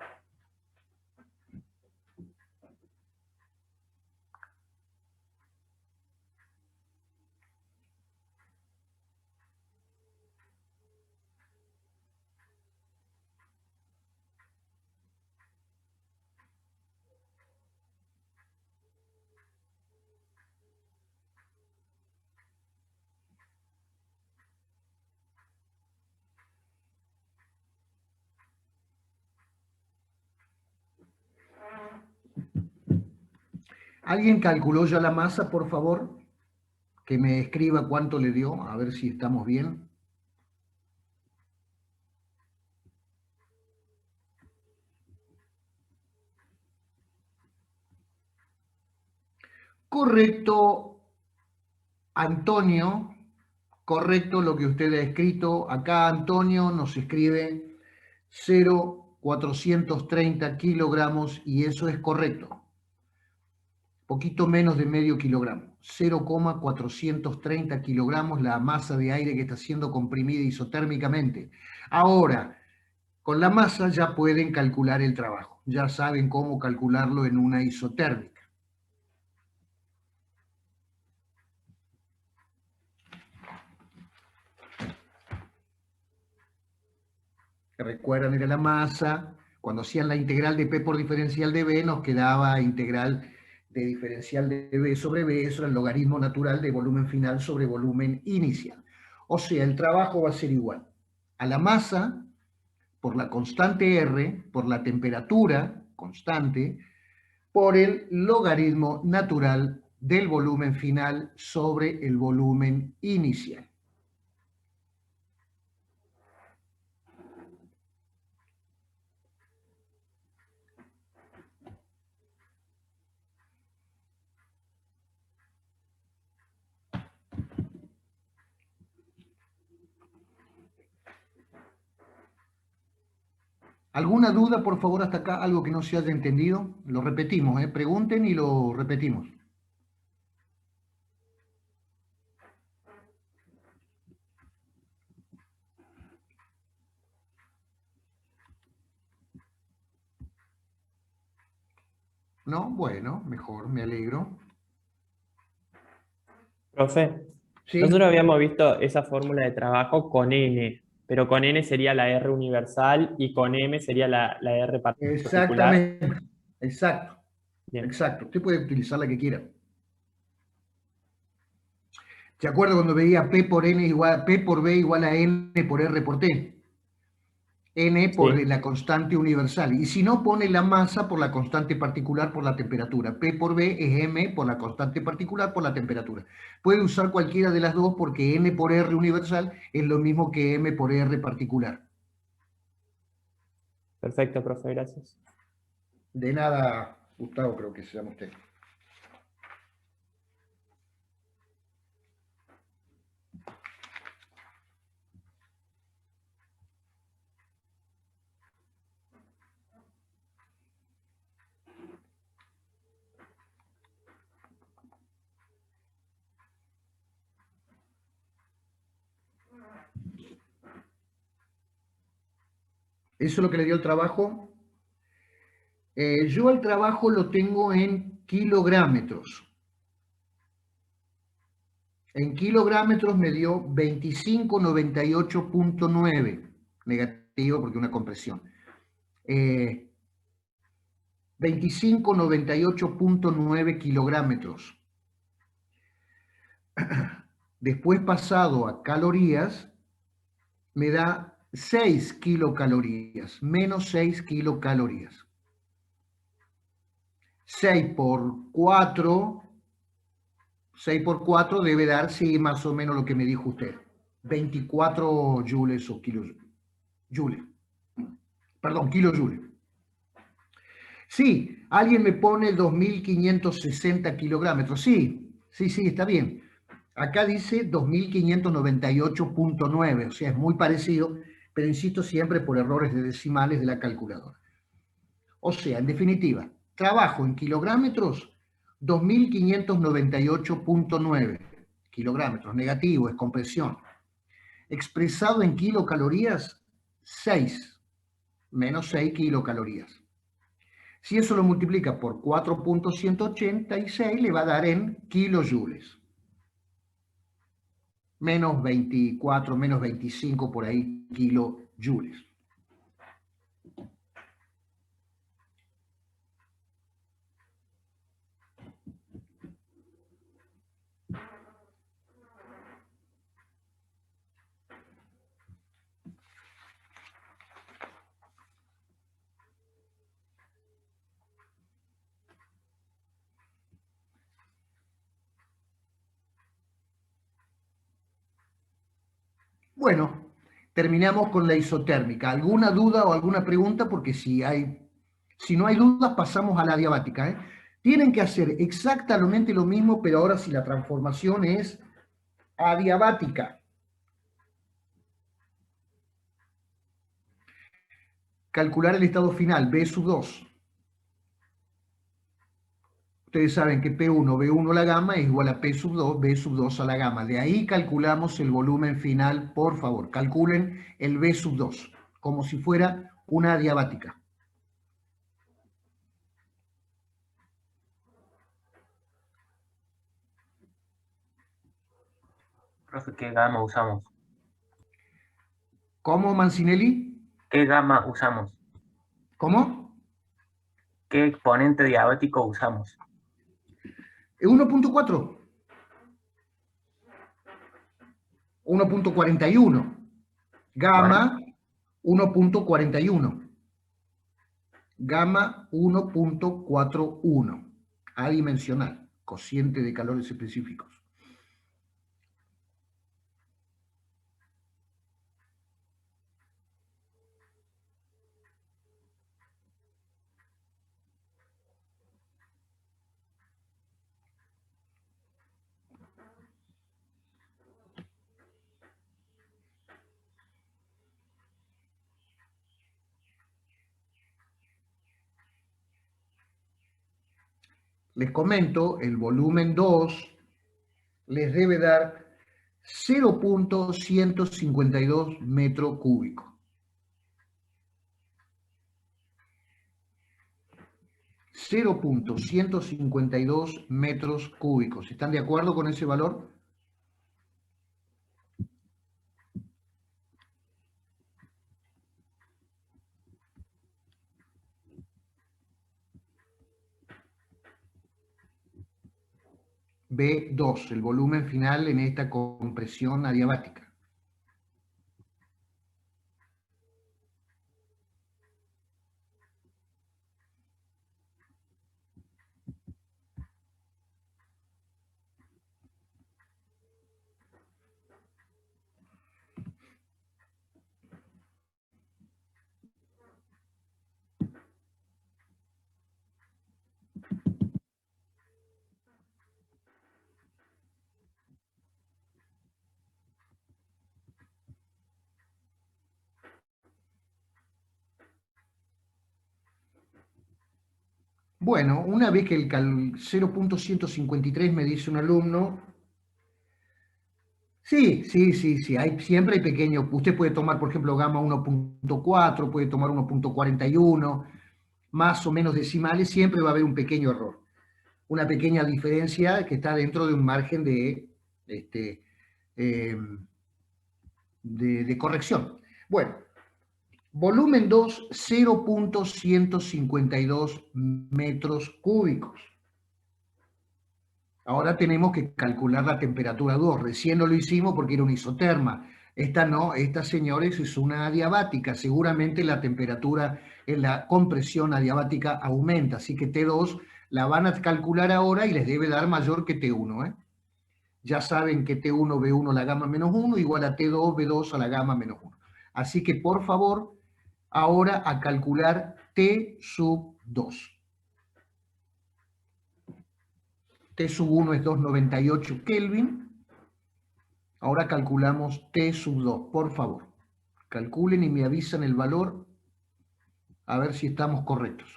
¿Alguien calculó ya la masa, por favor? Que me escriba cuánto le dio, a ver si estamos bien. Correcto, Antonio, correcto lo que usted ha escrito. Acá Antonio nos escribe 0,430 kilogramos y eso es correcto. Poquito menos de medio kilogramo. 0,430 kilogramos la masa de aire que está siendo comprimida isotérmicamente. Ahora, con la masa ya pueden calcular el trabajo. Ya saben cómo calcularlo en una isotérmica. Recuerdan, era la masa. Cuando hacían la integral de P por diferencial de B, nos quedaba integral de diferencial de B sobre B, eso era el logaritmo natural de volumen final sobre volumen inicial. O sea, el trabajo va a ser igual a la masa por la constante R, por la temperatura constante, por el logaritmo natural del volumen final sobre el volumen inicial. ¿Alguna duda, por favor, hasta acá? ¿Algo que no se haya entendido? Lo repetimos, pregunten y lo repetimos. ¿No? Bueno, mejor, me alegro. Profe, Sí, nosotros habíamos visto esa fórmula de trabajo con N, pero con N sería la R universal y con M sería la R particular. exactamente. Exacto, Bien, exacto. Usted puede utilizar la que quiera. ¿Se acuerda cuando veía P por N igual, P por B igual a N por R por T? N por sí, la constante universal. Y si no, pone la masa por la constante particular por la temperatura. P por B es M por la constante particular por la temperatura. Puede usar cualquiera de las dos porque N por R universal es lo mismo que M por R particular. perfecto, profe, gracias. De nada, Gustavo, creo que se llama usted. ¿Eso es lo que le dio el trabajo? Yo el trabajo lo tengo en kilográmetros. En kilográmetros me dio 2598.9, negativo porque una compresión. 2598.9 kilográmetros. Después pasado a calorías, me da 6 kilocalorías, menos 6 kilocalorías. 6 por 4, 6 por 4 debe dar, sí, más o menos lo que me dijo usted. 24 joules o joules. Perdón, kilojoules. Sí, alguien me pone 2560 kilogramos. Sí, está bien. Acá dice 2598.9, o sea, es muy parecido, pero insisto siempre por errores de decimales de la calculadora. O sea, en definitiva, trabajo en kilográmetros 2598.9 kilográmetros, negativo, es compresión. Expresado en kilocalorías, 6, menos 6 kilocalorías. Si eso lo multiplica por 4.186, le va a dar en kilojoules. Menos 24, menos 25 por ahí kilojoules. Bueno, terminamos con la isotérmica. ¿Alguna duda o alguna pregunta? Porque si no hay dudas, pasamos a la adiabática, ¿eh? Tienen que hacer exactamente lo mismo, pero ahora si la transformación es adiabática. Calcular el estado final, B sub 2. Ustedes saben que P1, B1 a la gamma es igual a P sub 2, B sub 2 a la gamma. De ahí calculamos el volumen final, por favor. Calculen el B sub 2, como si fuera una adiabática. Profe, ¿qué gama usamos? ¿Cómo, Mancinelli? ¿Qué gama usamos? ¿Cómo? ¿Qué exponente diabético usamos? 1.4. 1.41. Gamma 1.41. Gamma 1.41. Adimensional. Cociente de calores específicos. Les comento, el volumen 2 les debe dar 0.152 metros cúbicos. 0.152 metros cúbicos. ¿Están de acuerdo con ese valor? B2, el volumen final en esta compresión adiabática. Bueno, una vez que el 0.153 me dice un alumno, sí, siempre hay pequeño, usted puede tomar, por ejemplo, gamma 1.4, puede tomar 1.41, más o menos decimales, siempre va a haber un pequeño error, una pequeña diferencia que está dentro de un margen de corrección. Bueno, volumen 2, 0.152 metros cúbicos. Ahora tenemos que calcular la temperatura 2. Recién no lo hicimos porque era una isoterma. Esta no, esta, señores, es una adiabática. Seguramente la temperatura en la compresión adiabática aumenta, así que T2 la van a calcular ahora y les debe dar mayor que T1, ¿eh? Ya saben que T1, B1 a la gamma menos 1 igual a T2, B2 a la gamma menos 1. Así que, por favor, ahora a calcular T sub 2. T sub 1 es 298 Kelvin. Ahora calculamos T sub 2, por favor. Calculen y me avisan el valor, a ver si estamos correctos.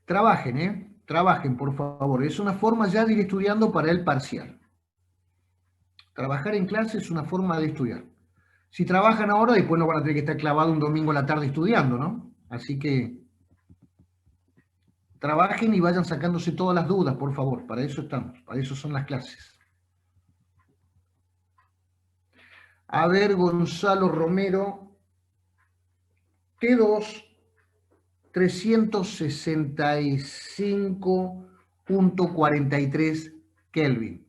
Trabajen, trabajen, por favor. Es una forma ya de ir estudiando para el parcial. Trabajar en clase es una forma de estudiar. Si trabajan ahora, después no van a tener que estar clavados un domingo a la tarde estudiando, ¿no? Así que trabajen y vayan sacándose todas las dudas, por favor. Para eso estamos, para eso son las clases. A ver, Gonzalo Romero. T2, 365.43 Kelvin.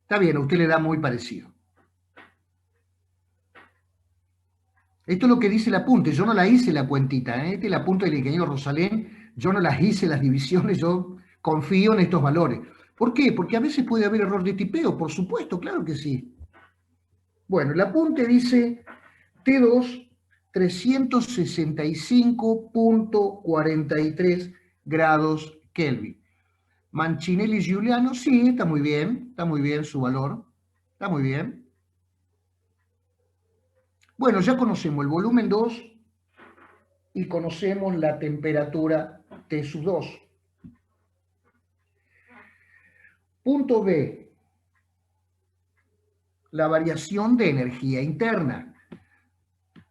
Está bien, a usted le da muy parecido. Esto es lo que dice el apunte. Yo no la hice la cuentita, ¿eh? Este es el apunte del ingeniero Rosalén. Yo no las hice las divisiones, yo confío en estos valores. ¿Por qué? Porque a veces puede haber error de tipeo, por supuesto, claro que sí. Bueno, el apunte dice T2 365.43 grados Kelvin. Mancinelli Giuliano, sí, está muy bien su valor, está muy bien. Bueno, ya conocemos el volumen 2 y conocemos la temperatura T2. Punto B, la variación de energía interna.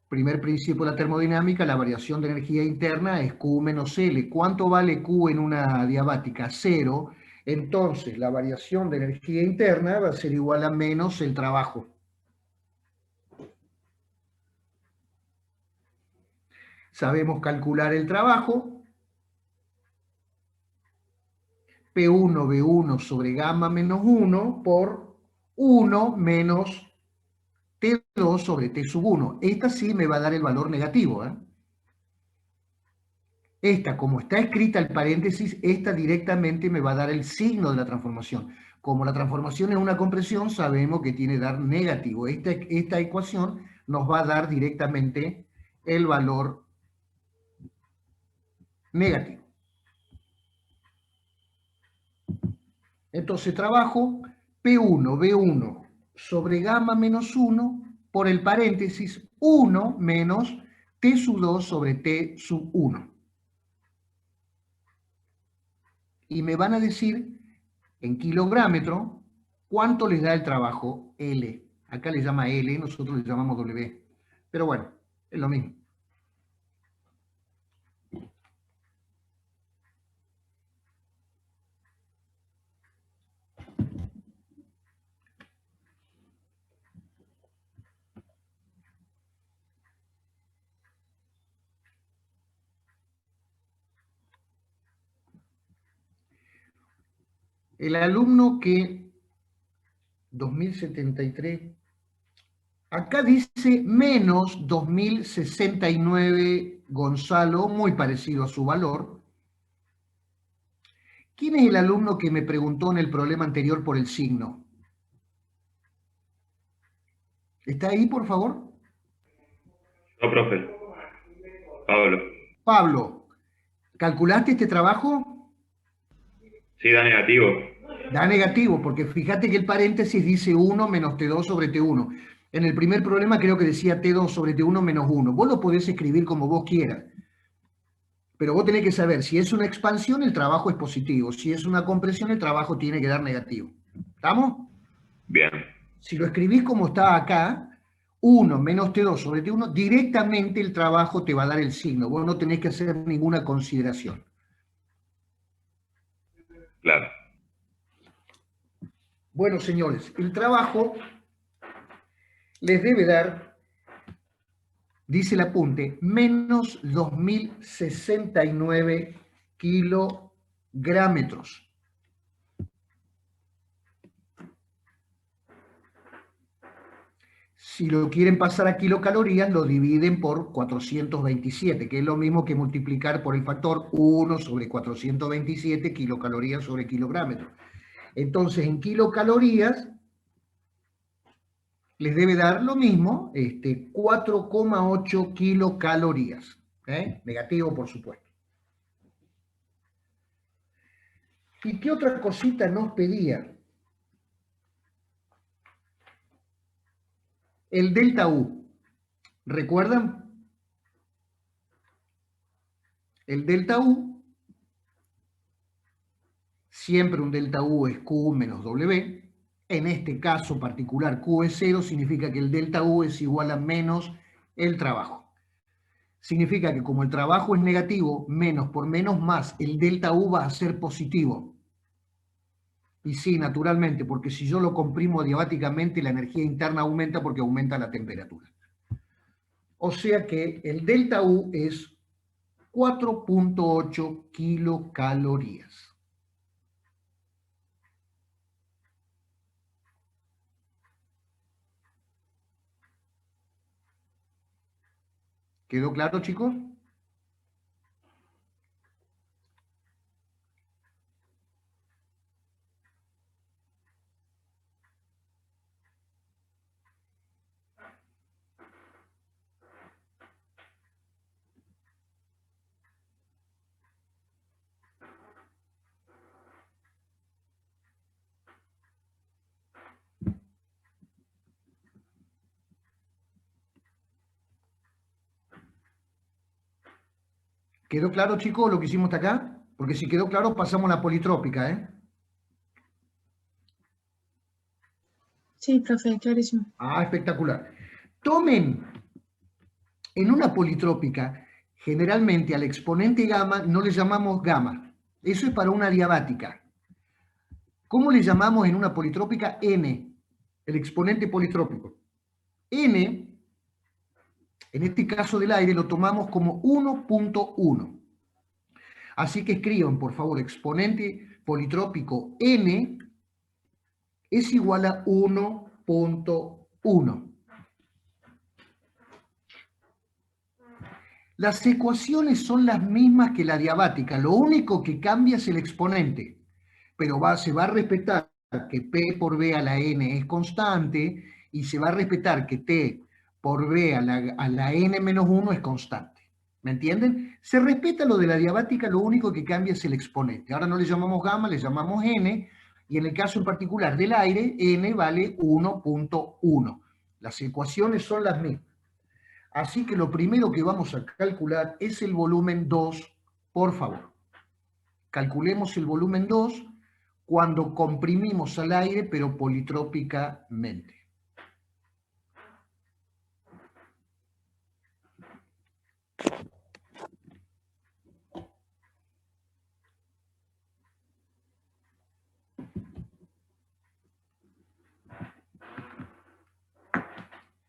Primer principio de la termodinámica, la variación de energía interna es Q menos L. ¿Cuánto vale Q en una adiabática? 0. Entonces, la variación de energía interna va a ser igual a menos el trabajo. Sabemos calcular el trabajo. P1, B1 sobre gamma menos 1 por 1 menos T2 sobre T sub 1. Esta sí me va a dar el valor negativo, ¿eh? Esta, como está escrita el paréntesis, esta directamente me va a dar el signo de la transformación. Como la transformación es una compresión, sabemos que tiene que dar negativo. Esta ecuación nos va a dar directamente el valor negativo. Entonces trabajo P1, B1 sobre gamma menos 1 por el paréntesis 1 menos T sub 2 sobre T sub 1. Y me van a decir en kilográmetro cuánto les da el trabajo L. Acá le llama L, nosotros le llamamos W. Pero bueno, es lo mismo. El alumno que 2073, acá dice menos 2069 Gonzalo, muy parecido a su valor. ¿Quién es el alumno que me preguntó en el problema anterior por el signo? ¿Está ahí, por favor? No, profe. Pablo. Pablo, ¿calculaste este trabajo? Sí, da negativo. Da negativo, porque fíjate que el paréntesis dice 1 menos T2 sobre T1. En el primer problema creo que decía T2 sobre T1 menos 1. Vos lo podés escribir como vos quieras. Pero vos tenés que saber, si es una expansión, el trabajo es positivo. Si es una compresión, el trabajo tiene que dar negativo. ¿Estamos? Bien. Si lo escribís como está acá, 1 menos T2 sobre T1, directamente el trabajo te va a dar el signo. Vos no tenés que hacer ninguna consideración. Claro. Bueno, señores, el trabajo les debe dar, dice el apunte, menos 2069 kilográmetros. Si lo quieren pasar a kilocalorías, lo dividen por 427, que es lo mismo que multiplicar por el factor 1 sobre 427 kilocalorías sobre kilográmetro. Entonces, en kilocalorías, les debe dar lo mismo, 4,8 kilocalorías. Negativo, por supuesto. ¿Y qué otra cosita nos pedía? El delta U. ¿Recuerdan? El delta U, siempre un delta U es Q menos W. En este caso particular, Q es 0, significa que el delta U es igual a menos el trabajo. Significa que como el trabajo es negativo, menos por menos más, el delta U va a ser positivo. Y sí, naturalmente, porque si yo lo comprimo adiabáticamente, la energía interna aumenta porque aumenta la temperatura. O sea que el delta U es 4,8 kilocalorías. ¿Quedó claro, chicos? ¿Quedó claro, chicos, lo que hicimos hasta acá? Porque si quedó claro, pasamos a la politrópica, ¿eh? Sí, profe, clarísimo. Ah, espectacular. Tomen en una politrópica, generalmente al exponente gamma no le llamamos gamma. Eso es para una adiabática. ¿Cómo le llamamos en una politrópica? N, el exponente politrópico. N, en este caso del aire, lo tomamos como 1.1. Así que escriban, por favor, exponente politrópico N es igual a 1.1. Las ecuaciones son las mismas que la diabática, lo único que cambia es el exponente, pero se va a respetar que P por B a la N es constante y se va a respetar que T por B a la N menos 1 es constante. ¿Me entienden? Se respeta lo de la diabática, lo único que cambia es el exponente. Ahora no le llamamos gamma, le llamamos N, y en el caso en particular del aire, N vale 1.1. Las ecuaciones son las mismas. Así que lo primero que vamos a calcular es el volumen 2, por favor. Calculemos el volumen 2 cuando comprimimos al aire, pero politrópicamente.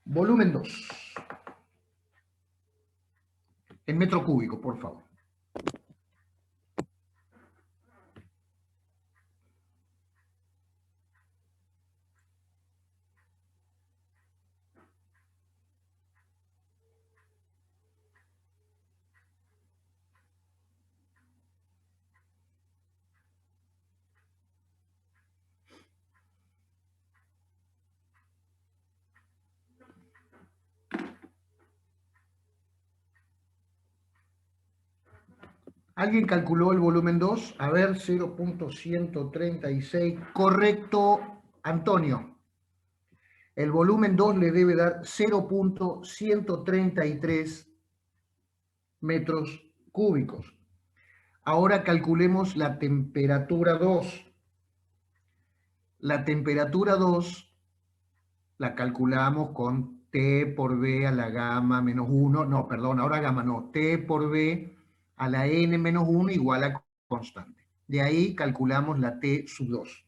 Volumen 2. En metro cúbico, por favor. ¿Alguien calculó el volumen 2? A ver, 0.136. Correcto, Antonio. El volumen 2 le debe dar 0.133 metros cúbicos. Ahora calculemos la temperatura 2. La temperatura 2 la calculamos con T por B a la gamma menos 1. No, perdón, ahora gamma no. T por B a la N menos 1 igual a constante. De ahí calculamos la T sub 2.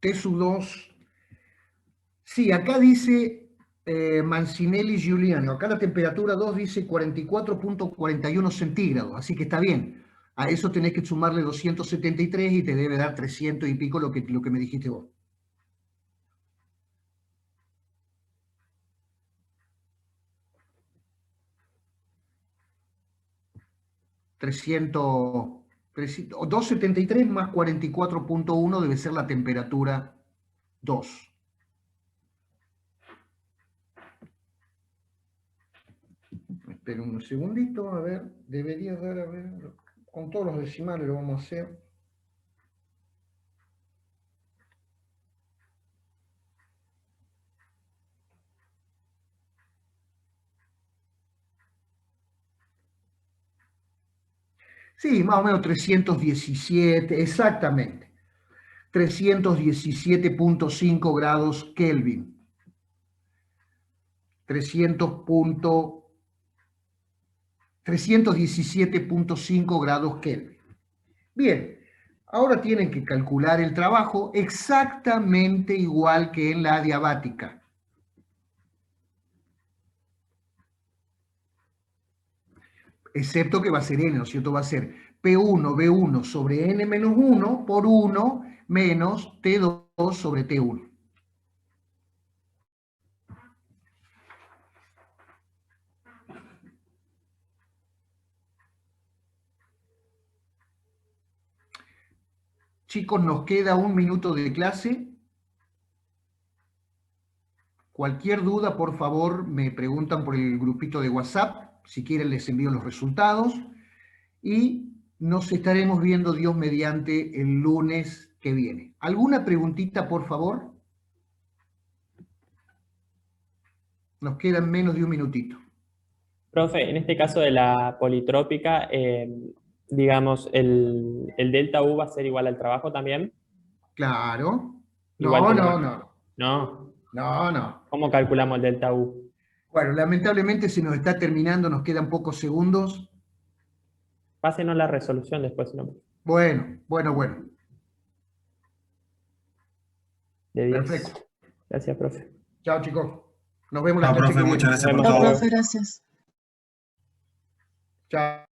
T sub 2. Sí, acá dice Mancinelli Giuliano. Acá la temperatura 2 dice 44.41 centígrados, así que está bien. A eso tenés que sumarle 273 y te debe dar 300 y pico lo que me dijiste vos. $300, 273 más 44.1 debe ser la temperatura 2. Espera un segundito, a ver, debería dar, a ver, con todos los decimales lo vamos a hacer. Sí, más o menos 317, exactamente. 317.5 grados Kelvin. 317.5 grados Kelvin. Bien, ahora tienen que calcular el trabajo exactamente igual que en la adiabática. excepto que va a ser n, ¿no es cierto? Va a ser P1, B1 sobre n menos 1 por 1 menos T2 sobre T1. Chicos, nos queda 1 minuto de clase. Cualquier duda, por favor, me preguntan por el grupito de WhatsApp. Si quieren, les envío los resultados. Y nos estaremos viendo, Dios mediante, el lunes que viene. ¿Alguna preguntita, por favor? Nos quedan menos de 1 minutito. Profe, en este caso de la politrópica, digamos, el delta U va a ser igual al trabajo también. Claro. Igual No, que no, no. No. No, no. ¿Cómo calculamos el delta U? Bueno, lamentablemente se nos está terminando, nos quedan pocos segundos. Pásenos la resolución después, ¿no? Bueno. De 10. Perfecto. Gracias, profe. Chao, chicos. Nos vemos la Chao, clase profe, que muchas viene. gracias por Chao, todo. profe, gracias. Chao.